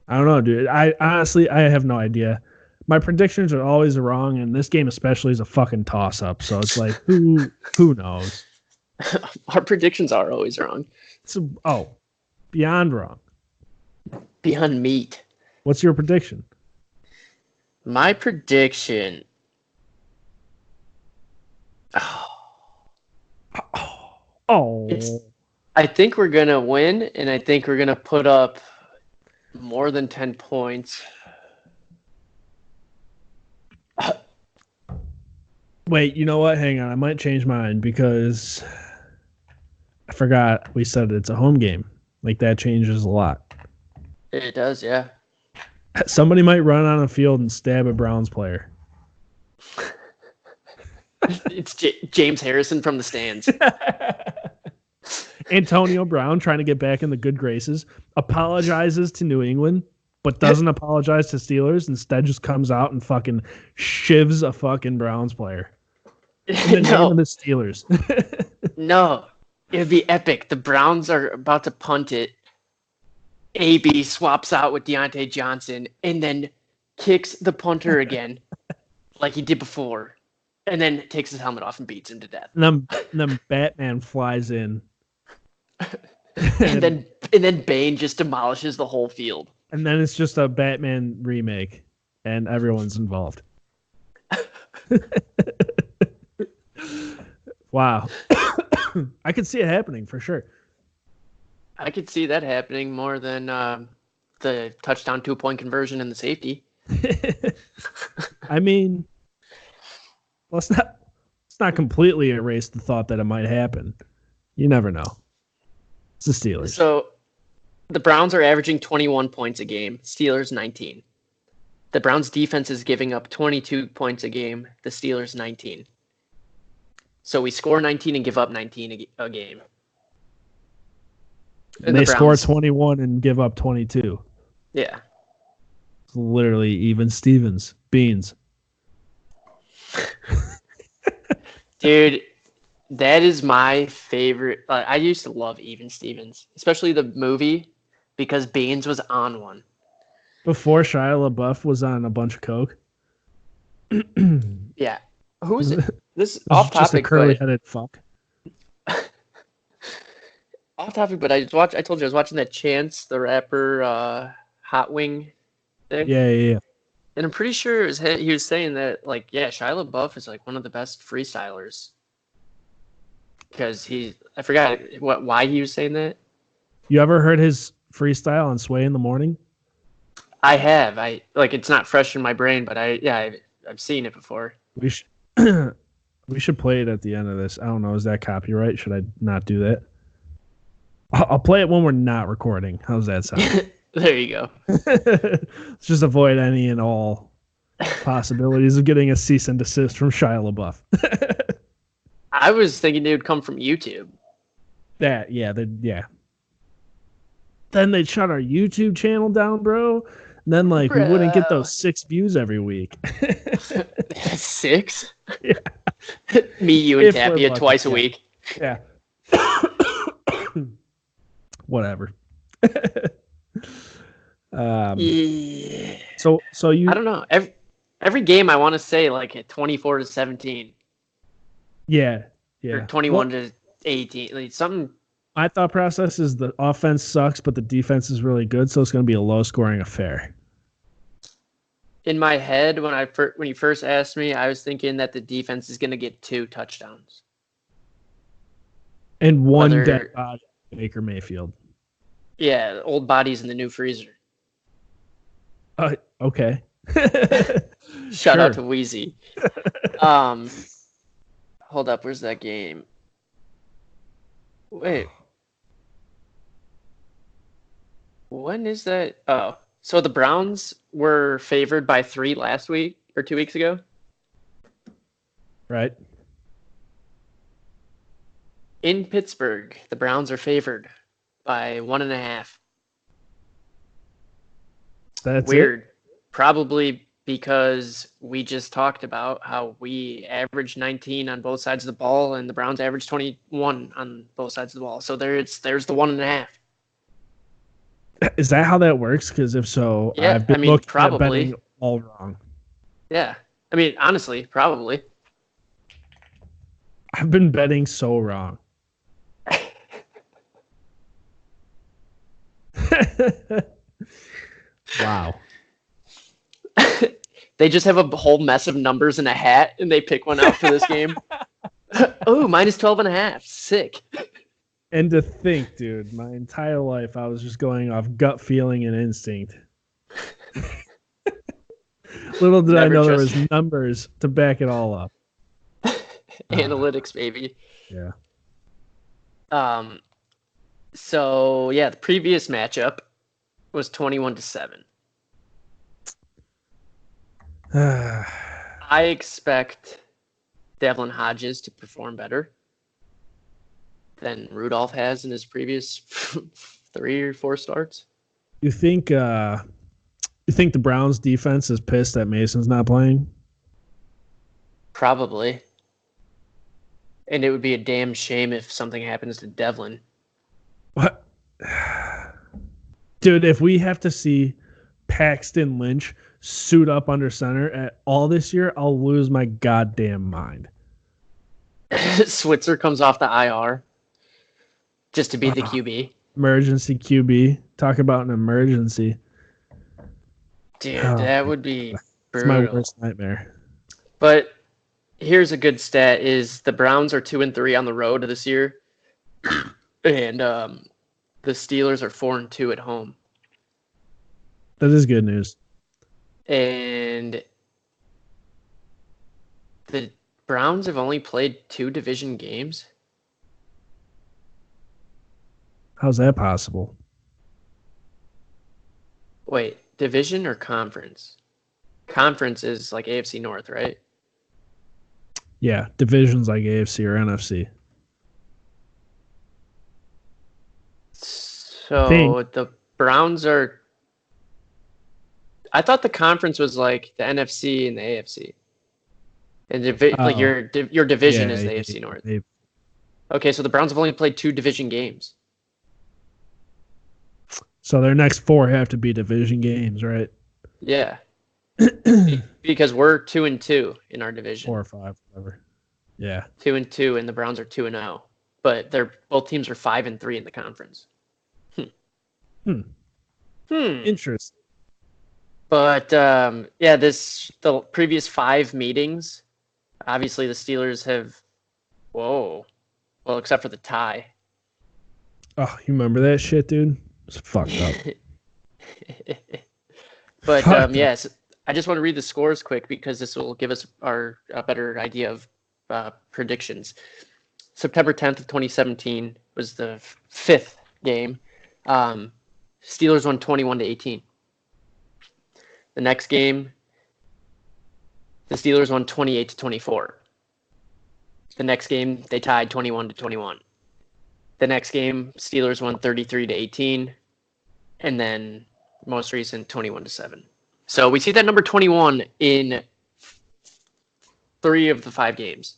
I don't know, dude. I honestly have no idea. My predictions are always wrong, and this game especially is a fucking toss up. So it's like who knows? Our predictions are always wrong. Beyond wrong. Beyond meat. What's your prediction? My prediction. Oh, I think we're gonna win, and I think we're gonna put up more than 10 points. wait. You know what? Hang on. I might change mine because I forgot we said it's a home game. Like that changes a lot. It does, yeah. Somebody might run on a field and stab a Browns player. It's James Harrison from the stands. Antonio Brown trying to get back in the good graces, apologizes to New England, but doesn't apologize to Steelers. Instead, just comes out and fucking shivs a fucking Browns player. In the name of the Steelers. No, it would be epic. The Browns are about to punt it. AB swaps out with Deontay Johnson and then kicks the punter again like he did before. And then takes his helmet off and beats him to death. And then Batman flies in. And then Bane just demolishes the whole field. And then it's just a Batman remake, and everyone's involved. Wow. I could see it happening for sure. I could see that happening more than the touchdown 2-point conversion and the safety. I mean, let's not completely erase the thought that it might happen. You never know. It's the Steelers. So the Browns are averaging 21 points a game. Steelers 19. The Browns defense is giving up 22 points a game. The Steelers 19. So we score 19 and give up 19 a game. And they score 21 and give up 22. Yeah. It's literally even Stevens. Beans. Dude, that is my favorite. I used to love Even Stevens, especially the movie, because Beans was on one. Before Shia LaBeouf was on a bunch of coke. Yeah. Who's it? This off topic, just a curly-headed fuck. Off topic, but I told you I was watching that Chance the Rapper Hot Wing thing. Yeah. And I'm pretty sure he was saying that, like, yeah, Shia LaBeouf is like one of the best freestylers. Because I forgot why he was saying that. You ever heard his freestyle on Sway in the Morning? I have. It's not fresh in my brain, but I've seen it before. We should play it at the end of this. I don't know. Is that copyright? Should I not do that? I'll play it when we're not recording. How's that sound? There you go. Let's just avoid any and all possibilities of getting a cease and desist from Shia LaBeouf. I was thinking it would come from YouTube. Yeah. Then they'd shut our YouTube channel down, bro. And then, we wouldn't get those 6 views every week. 6? Yeah. Me, you, and Tapia twice a week. Yeah. Whatever. Yeah. So you. I don't know. Every game I want to say at 24-17. Yeah. Or 21-18. Like something. My thought process is the offense sucks, but the defense is really good, so it's going to be a low-scoring affair. In my head, when you first asked me, I was thinking that the defense is going to get 2 touchdowns. And one dead body, Baker Mayfield. Yeah, old bodies in the new freezer. Okay. Shout out to Wheezy. Hold up, where's that game? Wait. When is that? Oh, so the Browns were favored by 3 last week or 2 weeks ago? Right. In Pittsburgh, the Browns are favored by 1.5. That's weird. It? Probably because we just talked about how we averaged 19 on both sides of the ball and the Browns averaged 21 on both sides of the ball. So there's the 1.5. Is that how that works? Because if so, yeah, I've been looking at betting all wrong. Yeah. I mean, honestly, probably. I've been betting so wrong. Wow. They just have a whole mess of numbers in a hat, and they pick one out for this game. Oh, minus 12.5. Sick. And to think, dude, my entire life I was just going off gut feeling and instinct. Little did I know there was numbers to back it all up. Analytics, baby. Yeah. So yeah, the previous matchup was 21-7. I expect Devlin Hodges to perform better than Rudolph has in his previous 3 or 4 starts. You think the Browns defense is pissed that Mason's not playing? Probably. And it would be a damn shame if something happens to Devlin. What? Dude, if we have to see Paxton Lynch suit up under center at all this year, I'll lose my goddamn mind. Switzer comes off the IR just to be the QB. Emergency QB. Talk about an emergency. Dude, Oh, that would be it's my brutal. worst nightmare. But here's a good stat: is the Browns are 2-3 on the road this year, and the Steelers are 4-2 at home. That is good news. And the Browns have only played 2 division games. How's that possible? Wait, division or conference? Conference is like AFC North, right? Yeah, divisions like AFC or NFC. So the Browns are. I thought the conference was like the NFC and the AFC. And like your division is the AFC North. Okay, so the Browns have only played 2 division games. So their next 4 have to be division games, right? Yeah. Because we're 2-2 in our division. 4 or 5, whatever. Yeah. 2-2, and the Browns are 2-0. But both teams are 5-3 in the conference. Interesting. But the previous 5 meetings, obviously the Steelers have, well, except for the tie. Oh, you remember that shit, dude? It's fucked up. But yes, I just want to read the scores quick because this will give us a better idea of predictions. September 10th of 2017 was the 5th game. Steelers won 21-18. The next game, the Steelers won 28-24. The next game, they tied 21-21. The next game, Steelers won 33-18. And then most recent, 21-7. So we see that number 21 in 3 of the 5 games.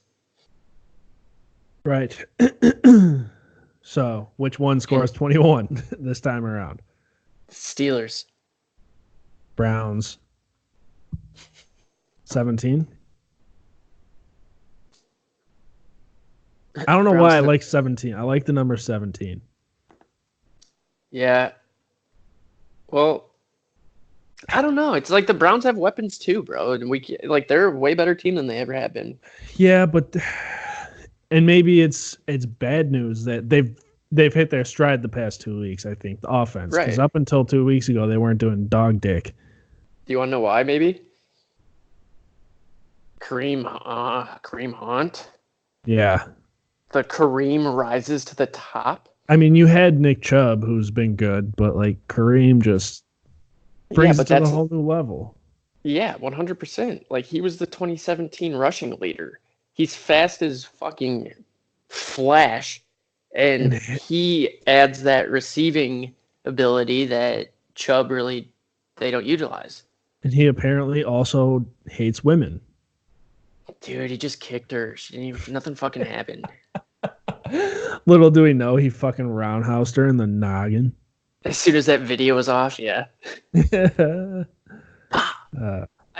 Right. So which one scores 21 this time around? Steelers. Browns. 17. I don't know why I like 17. I like the number 17. Yeah. Well, I don't know. It's like the Browns have weapons too, bro. And they're a way better team than they ever have been. Yeah, but and maybe it's bad news that they've hit their stride the past 2 weeks, I think, the offense. Because up until 2 weeks ago, they weren't doing dog dick. Do you want to know why, maybe? Kareem Hunt? Yeah. The Kareem rises to the top? I mean, you had Nick Chubb, who's been good, but like Kareem just brings it to a whole new level. Yeah, 100%. Like, he was the 2017 rushing leader. He's fast as fucking Flash, and he adds that receiving ability that Chubb really, they don't utilize. And he apparently also hates women. Dude, he just kicked her. Nothing fucking happened. Little do we know, he fucking roundhoused her in the noggin. As soon as that video was off, yeah. I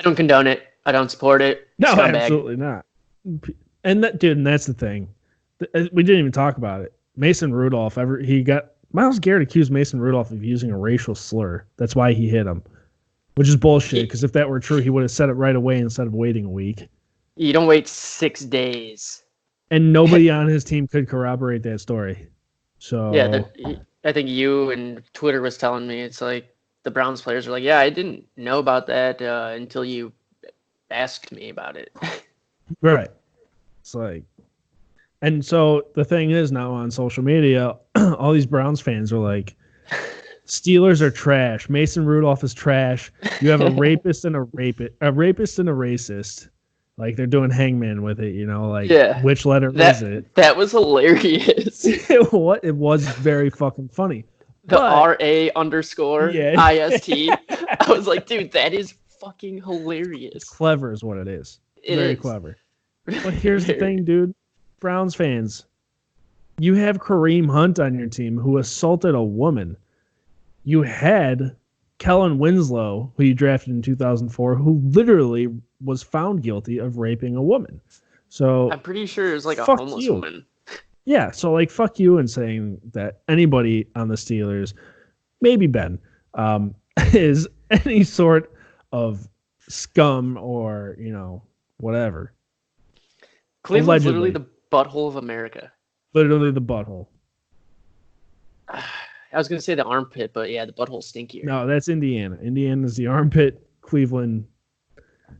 don't condone it. I don't support it. No, Scumbag. Absolutely not. And that's the thing. We didn't even talk about it. Mason Rudolph, Myles Garrett accused Mason Rudolph of using a racial slur. That's why he hit him, which is bullshit, because if that were true, he would have said it right away instead of waiting a week. You don't wait 6 days. And nobody on his team could corroborate that story. So yeah, I think you and Twitter was telling me, it's like the Browns players are like, yeah, I didn't know about that until you asked me about it. Right. It's like, and so the thing is now on social media, all these Browns fans are like, Steelers are trash. Mason Rudolph is trash. You have a rapist and a racist. Like, they're doing hangman with it, like, yeah, which letter is it? That was hilarious. It was very fucking funny. The RA_IST. I was like, dude, that is fucking hilarious. It's clever is what it is. Very clever. But here's the thing, dude. Browns fans, you have Kareem Hunt on your team who assaulted a woman. You had Kellen Winslow, who you drafted in 2004, who literally was found guilty of raping a woman. So I'm pretty sure it was like a homeless woman. Yeah, so like fuck you and saying that anybody on the Steelers, maybe Ben, is any sort of scum or whatever. Cleveland's literally Allegedly, the butthole of America. literally the butthole. I was gonna say the armpit, but yeah, the butthole's stinkier. No, that's Indiana. Indiana's the armpit. Cleveland.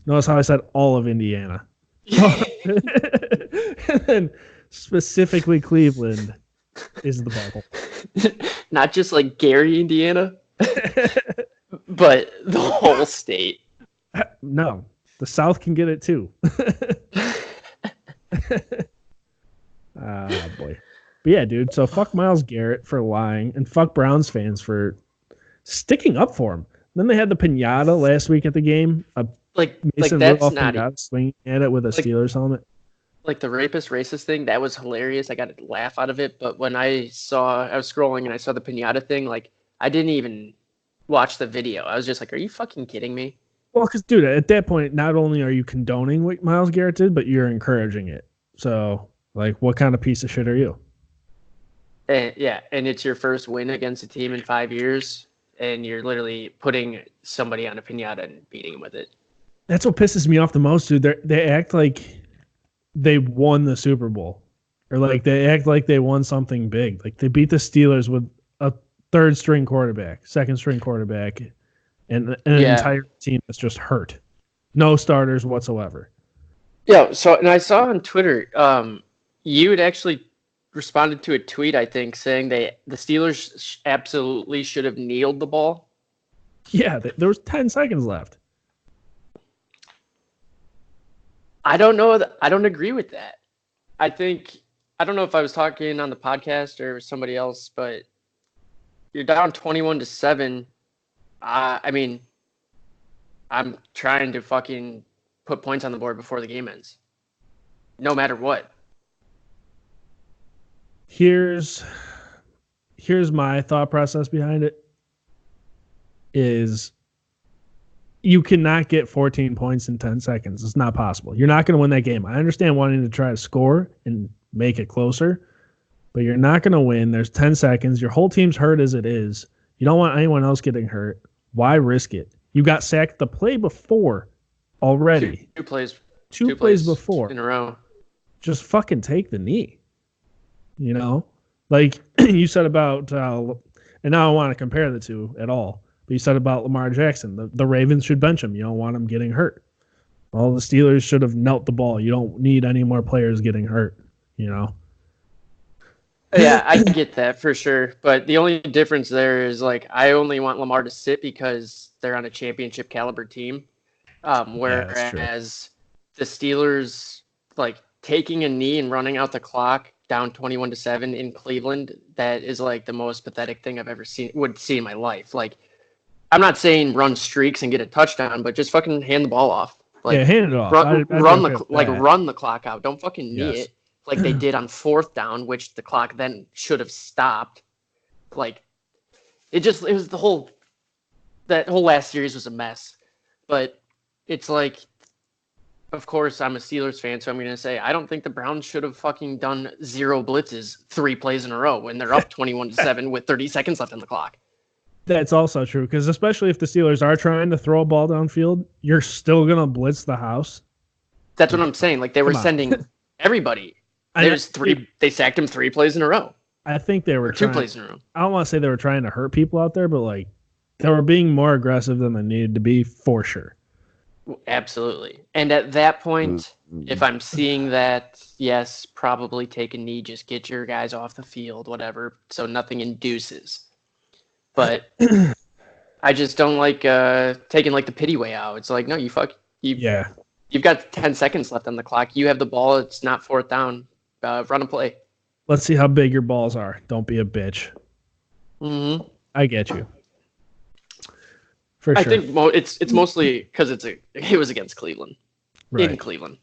Notice how I said all of Indiana. And then specifically Cleveland is the butthole. Not just like Gary, Indiana, but the whole state. No, the South can get it too. Ah, boy. But yeah, dude. So fuck Myles Garrett for lying, and fuck Browns fans for sticking up for him. Then they had the pinata last week at the game. Like Mason that's Rudolph not pinata swinging at it with a Steelers helmet. like the rapist racist thing. That was hilarious. I got a laugh out of it. But when I was scrolling and I saw the pinata thing, like I didn't even watch the video. I was just like, are you fucking kidding me? Well, because dude, at that point, not only are you condoning what Myles Garrett did, but you're encouraging it. So, like, what kind of piece of shit are you? And, yeah, and it's your first win against a team in 5 years, and you're literally putting somebody on a pinata and beating him with it. That's what pisses me off the most, dude. They act like they won the Super Bowl, or like they act like they won something big. Like they beat the Steelers with a third string quarterback, second string quarterback, and an entire team that's just hurt, no starters whatsoever. Yeah. So, and I saw on Twitter, you had actually responded to a tweet, I think, saying the Steelers absolutely should have kneeled the ball. Yeah, there was 10 seconds left. I don't know. I don't agree with that. I don't know if I was talking on the podcast or somebody else, but you're down 21-7. I mean, I'm trying to fucking put points on the board before the game ends, no matter what. Here's my thought process behind it is you cannot get 14 points in 10 seconds. It's not possible. You're not going to win that game. I understand wanting to try to score and make it closer, but you're not going to win. There's 10 seconds. Your whole team's hurt as it is. You don't want anyone else getting hurt. Why risk it? You got sacked the play before already. Two plays before in a row. Just fucking take the knee. Like you said about, and now I don't want to compare the two at all, but you said about Lamar Jackson, the Ravens should bench him. You don't want him getting hurt. All the Steelers should have knelt the ball. You don't need any more players getting hurt, Yeah, I get that for sure. But the only difference there is like I only want Lamar to sit because they're on a championship caliber team. Whereas the Steelers, like taking a knee and running out the clock down 21-7 in Cleveland, that is like the most pathetic thing I've ever would see in my life. Like, I'm not saying run streaks and get a touchdown, but just fucking hand the ball off. Like, yeah, hand it off. Run the clock out. Don't fucking knee it like they did on fourth down, which the clock then should have stopped. Like, that whole last series was a mess. But it's like, of course, I'm a Steelers fan, so I'm going to say I don't think the Browns should have fucking done 0 blitzes 3 plays in a row when they're up 21-7 with 30 seconds left on the clock. That's also true, because especially if the Steelers are trying to throw a ball downfield, you're still going to blitz the house. That's what I'm saying. Like, they were sending everybody. They sacked him 3 plays in a row. I think they were 2 plays in a row. I don't want to say they were trying to hurt people out there, but like they were being more aggressive than they needed to be for sure. Absolutely. And at that point, if I'm seeing that, yes, probably take a knee, just get your guys off the field, whatever, so nothing induces. But I just don't like taking like the pity way out. It's like, no, you've got 10 seconds left on the clock. You have the ball. It's not fourth down. Run a play. Let's see how big your balls are. Don't be a bitch. Mm-hmm. I get you. For sure. I think it's mostly because it was against Cleveland, in Cleveland.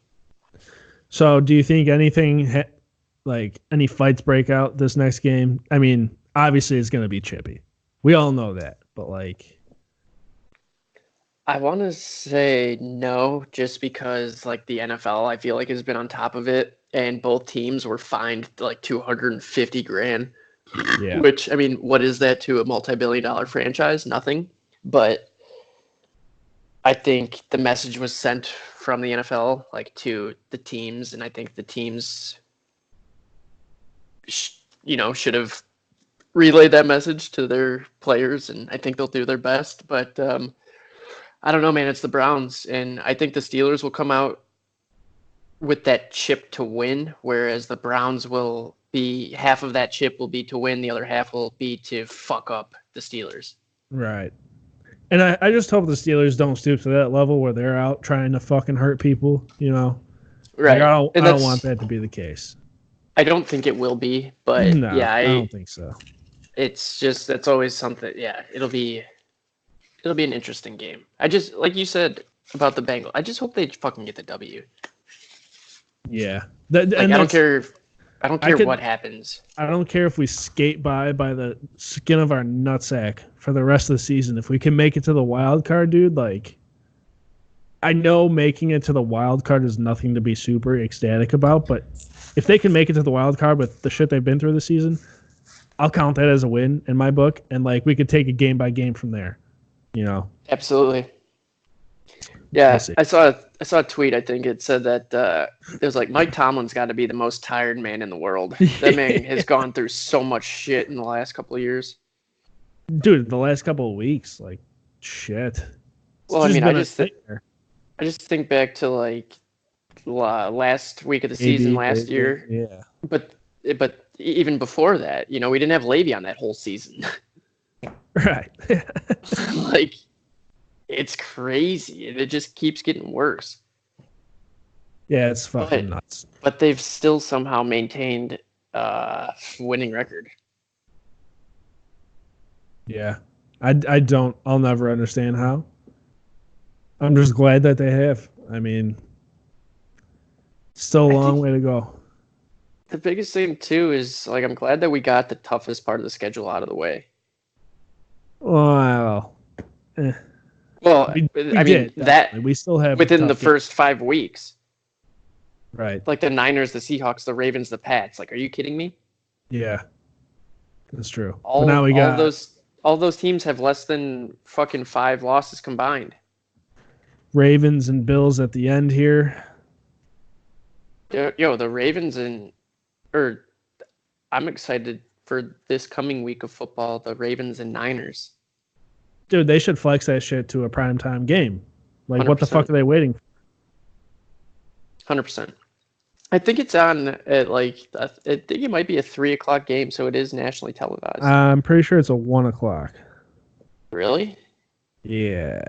So, do you think anything like any fights break out this next game? I mean, obviously it's going to be chippy. We all know that, but like, I want to say no, just because like the NFL, I feel like has been on top of it and both teams were fined like 250 grand. Yeah. Which, I mean, what is that to a multi-billion-dollar franchise? Nothing. But I think the message was sent from the NFL like to the teams, and I think the teams, should have relayed that message to their players, and I think they'll do their best. But I don't know, man. It's the Browns, and I think the Steelers will come out with that chip to win, whereas the Browns will be half of that chip will be to win, the other half will be to fuck up the Steelers. Right. And I just hope the Steelers don't stoop to that level where they're out trying to fucking hurt people, Right. Like, I don't want that to be the case. I don't think it will be, but No, yeah, I don't think so. It's just that's always something. Yeah, it'll be an interesting game. I just like you said about the Bengals. I just hope they fucking get the W. Yeah. I don't care. I don't care what happens. I don't care if we skate by the skin of our nutsack for the rest of the season. If we can make it to the wild card, dude, like, I know making it to the wild card is nothing to be super ecstatic about, but if they can make it to the wild card with the shit they've been through this season, I'll count that as a win in my book, and like we could take it game by game from there. Absolutely. Yeah, I saw a tweet. I think it said that it was like Mike Tomlin's got to be the most tired man in the world. That man has gone through so much shit in the last couple of years. Dude, the last couple of weeks, like, shit. Well, I mean, I just think back to like last week of the season last year. Yeah. But even before that, we didn't have Le'Veon that whole season. Right. Like, it's crazy. It just keeps getting worse. Yeah, it's fucking nuts. But they've still somehow maintained winning record. Yeah. I'll never understand how. I'm just glad that they have. I mean, still a long way to go. The biggest thing, too, is, like, I'm glad that we got the toughest part of the schedule out of the way. Well, Well, we still have within the first 5 weeks. Right. Like the Niners, the Seahawks, the Ravens, the Pats. Like, are you kidding me? Yeah. That's true. All those teams have less than fucking 5 losses combined. Ravens and Bills at the end here. Yo, the Ravens I'm excited for this coming week of football, the Ravens and Niners. Dude, they should flex that shit to a primetime game. Like, 100%. What the fuck are they waiting for? 100%. I think it's on at I think it might be a 3:00 game, so it is nationally televised. I'm pretty sure it's a 1:00. Really? Yeah.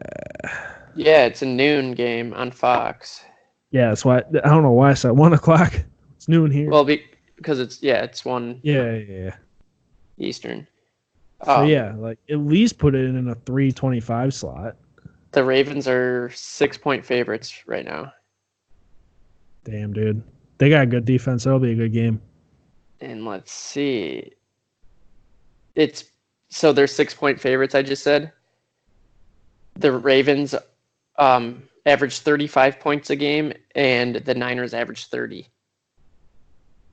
Yeah, it's a noon game on Fox. Yeah, that's why I don't know why I said 1:00. It's noon here. Well, because it's 1. Yeah. Eastern. So yeah, like at least put it in a 3:25 slot. The Ravens are 6-point favorites right now. Damn, dude. They got a good defense. That'll be a good game. And let's see. So they're 6-point favorites, I just said. The Ravens average 35 points a game, and the Niners average 30.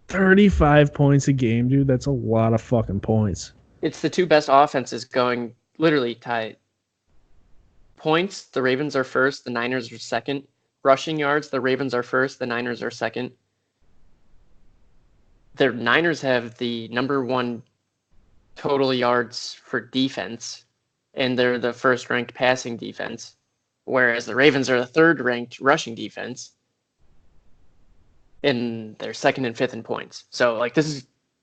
35 points a game, dude. That's a lot of fucking points. It's the two best offenses going literally tied. Points, the Ravens are first, the Niners are second. Rushing yards, the Ravens are first, the Niners are second. The Niners have the number 1 total yards for defense, and they're the first-ranked passing defense, whereas the Ravens are the third-ranked rushing defense, and they're second and fifth in points. So, like,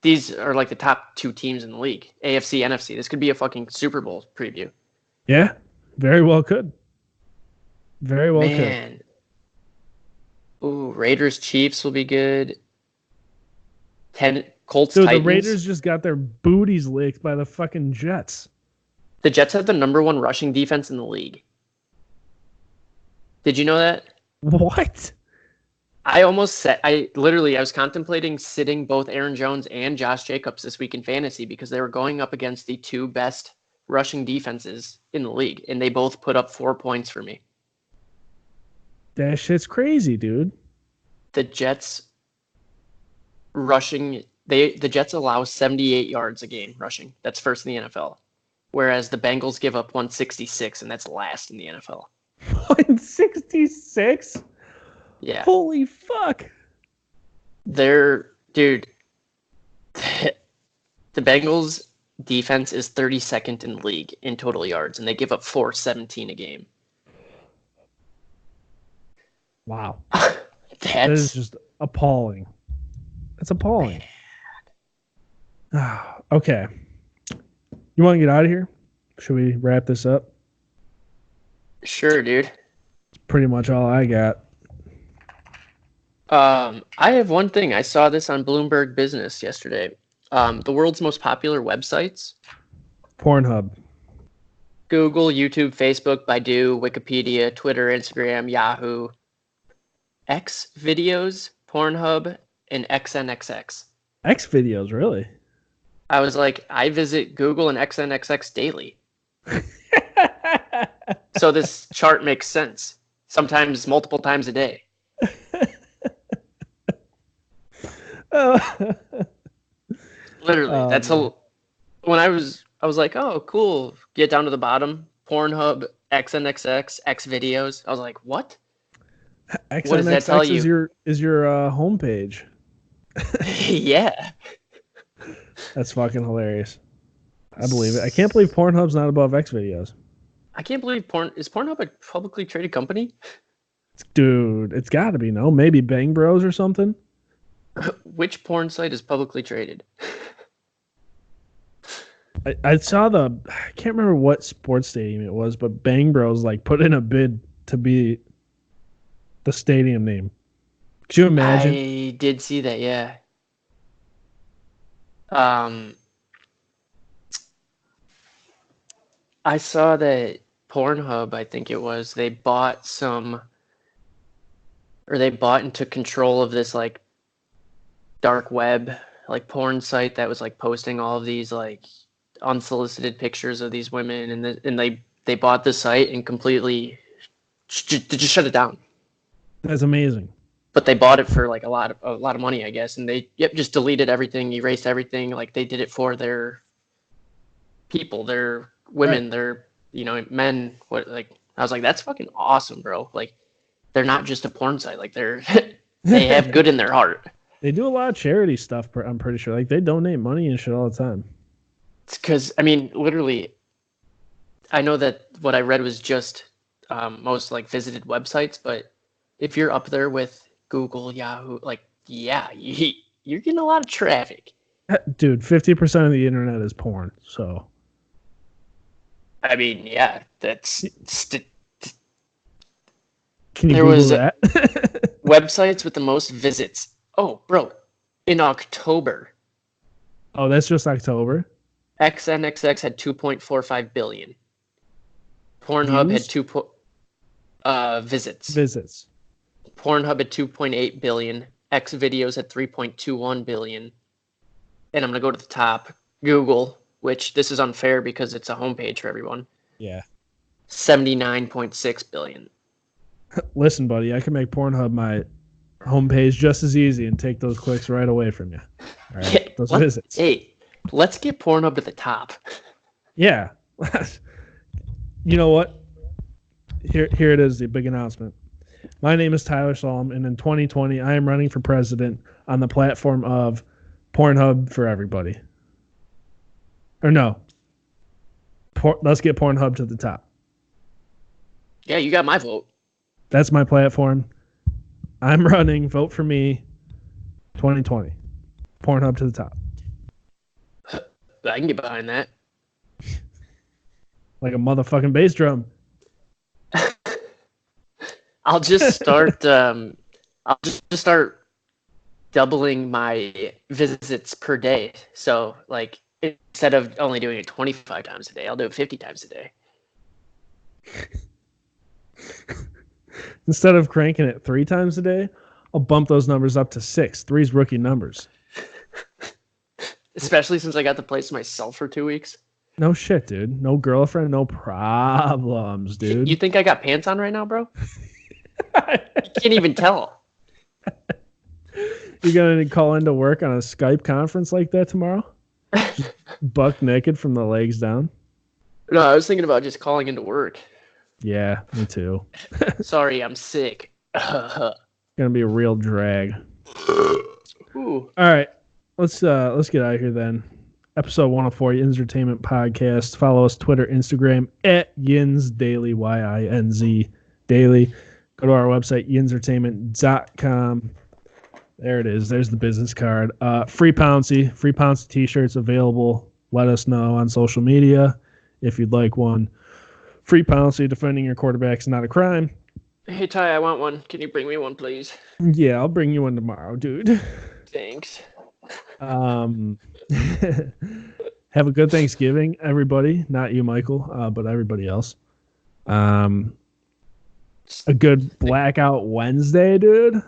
these are like the top 2 teams in the league, AFC, NFC. This could be a fucking Super Bowl preview. Yeah, very well could. Very well could. Ooh, Raiders, Chiefs will be good. Colts, Dude, Titans. The Raiders just got their booties licked by the fucking Jets. The Jets have the number 1 rushing defense in the league. Did you know that? What? I was contemplating sitting both Aaron Jones and Josh Jacobs this week in fantasy because they were going up against the 2 best rushing defenses in the league, and they both put up 4 points for me. That shit's crazy, dude. The Jets rushing. The Jets allow 78 yards a game rushing. That's first in the NFL. Whereas the Bengals give up 166, and that's last in the NFL. 166? Yeah. Holy fuck. Dude, the Bengals defense is 32nd in league in total yards, and they give up 417 a game. Wow. That is just appalling. That's appalling. Okay. You want to get out of here? Should we wrap this up? Sure, dude. That's pretty much all I got. I have one thing. I saw this on Bloomberg Business yesterday. The world's most popular websites. Pornhub. Google, YouTube, Facebook, Baidu, Wikipedia, Twitter, Instagram, Yahoo, X videos, Pornhub, and XNXX. X videos, really? I was like, I visit Google and XNXX daily. So this chart makes sense. Sometimes multiple times a day. Literally, that's when I was like, oh, cool. Get down to the bottom. Pornhub, XNXX, X videos. I was like, what? XNXX What does that tell you? Is your homepage. Yeah. That's fucking hilarious. I believe it. I can't believe Pornhub's not above X videos. I can't believe is Pornhub a publicly traded company? Dude, it's got to be, no? Maybe Bang Bros or something? Which porn site is publicly traded? I saw I can't remember what sports stadium it was, but Bang Bros like put in a bid to be the stadium name. Could you imagine? I did see that, yeah. I saw that Pornhub, I think it was, they bought and took control of this like dark web, like porn site that was like posting all of these like unsolicited pictures of these women, and they bought the site and completely just shut it down. That's amazing. But they bought it for like a lot of money, I guess, and they just deleted everything, erased everything. Like they did it for their people, their women, their men. What I was like, that's fucking awesome, bro. Like they're not just a porn site. Like they have good in their heart. They do a lot of charity stuff. I'm pretty sure. Like they donate money and shit all the time. It's because literally, I know that what I read was just most like visited websites, but if you're up there with Google, Yahoo, you're getting a lot of traffic. Dude, 50% of the internet is porn. So, yeah, that's. Can you Google that? Websites with the most visits. Oh, bro, in October. Oh, that's just October? XNXX had 2.45 billion. Pornhub had visits. Visits. Pornhub had 2.8 billion. X videos had 3.21 billion. And I'm going to go to the top. Google, which this is unfair because it's a homepage for everyone. Yeah. 79.6 billion. Listen, buddy, I can make Pornhub my homepage just as easy and take those clicks right away from you. All right, those visits. Hey, let's get Pornhub to the top. Yeah. You know what? Here it is, the big announcement. My name is Tyler Solom, and in 2020, I am running for president on the platform of Pornhub for everybody. Or no. Let's get Pornhub to the top. Yeah, you got my vote. That's my platform. I'm running. Vote for me. 2020. Pornhub to the top. I can get behind that. Like a motherfucking bass drum. I'll just start. I'll just start doubling my visits per day. So, like, instead of only doing it 25 times a day, I'll do it 50 times a day. Instead of cranking it 3 times a day, I'll bump those numbers up to 6. 3's rookie numbers. Especially since I got the place to myself for 2 weeks. No shit, dude. No girlfriend, no problems, dude. You think I got pants on right now, bro? You can't even tell. You gonna call into work on a Skype conference like that tomorrow? Just buck naked from the legs down? No, I was thinking about just calling into work. Yeah, me too. Sorry, I'm sick. Gonna be a real drag. Ooh. All right, let's get out of here then. Episode 104, Yins Entertainment Podcast. Follow us Twitter, Instagram at Yins Daily, YINZ Daily. Go to our website, yinsentertainment.com. There it is. There's the business card. Free Pouncy t-shirts available. Let us know on social media if you'd like one. Free Pouncy, defending your quarterback's not a crime. Hey, Ty, I want one. Can you bring me one, please? Yeah, I'll bring you one tomorrow, dude. Thanks. Have a good Thanksgiving, everybody. Not you, Michael, but everybody else. A good Blackout Wednesday, dude.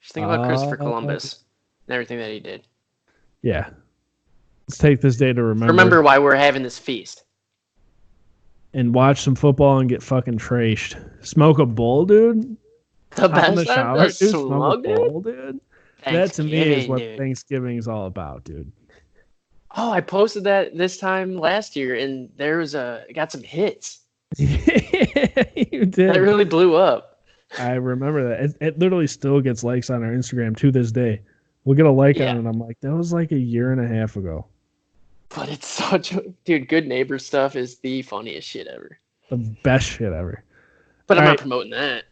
Just think about Christopher Columbus and everything that he did. Yeah. Let's take this day to Remember why we're having this feast. And watch some football and get fucking trashed. Smoke a bowl, dude. The Hop in best the shower, time? dude. Smoke a bowl, dude. That to me is what Thanksgiving is all about, dude. Oh, I posted that this time last year, and there was got some hits. You did. That really blew up. I remember that. It literally still gets likes on our Instagram to this day. We'll get a like on it, and I'm like, that was like a year and a half ago. But it's such a... Dude, Good Neighbor stuff is the funniest shit ever. The best shit ever. But I'm not promoting that.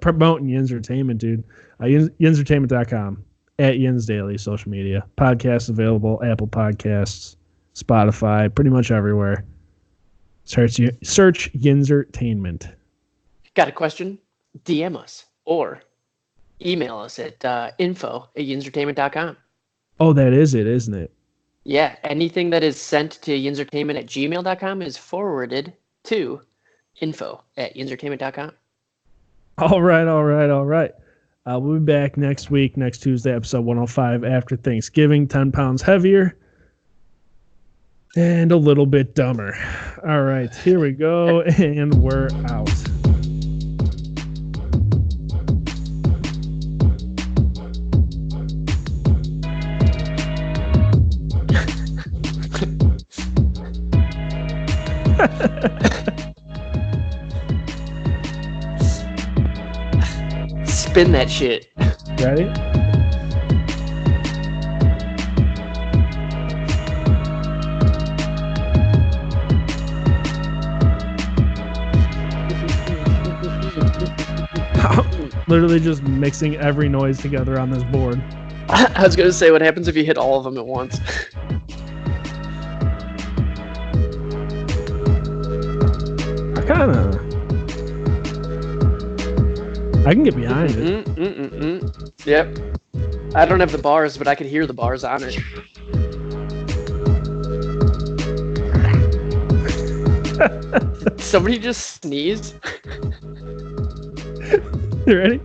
Promoting Yins Entertainment, dude. Yinsentertainment.com. At Yins Daily, social media. Podcasts available, Apple Podcasts, Spotify, pretty much everywhere. Search Yins Entertainment. Got a question? DM us or email us at info@yinsentertainment.com. Oh, that is it, isn't it? Yeah, anything that is sent to yinsentertainment@gmail.com is forwarded to info@yinsentertainment.com. All right. We'll be back next week, next Tuesday, episode 105 after Thanksgiving, 10 pounds heavier and a little bit dumber. All right, here we go, and we're out. Spin that shit. Ready? Literally just mixing every noise together on this board. I was going to say, what happens if you hit all of them at once? I can get behind it. Yep. I don't have the bars, but I could hear the bars on it. Somebody just sneezed. You ready?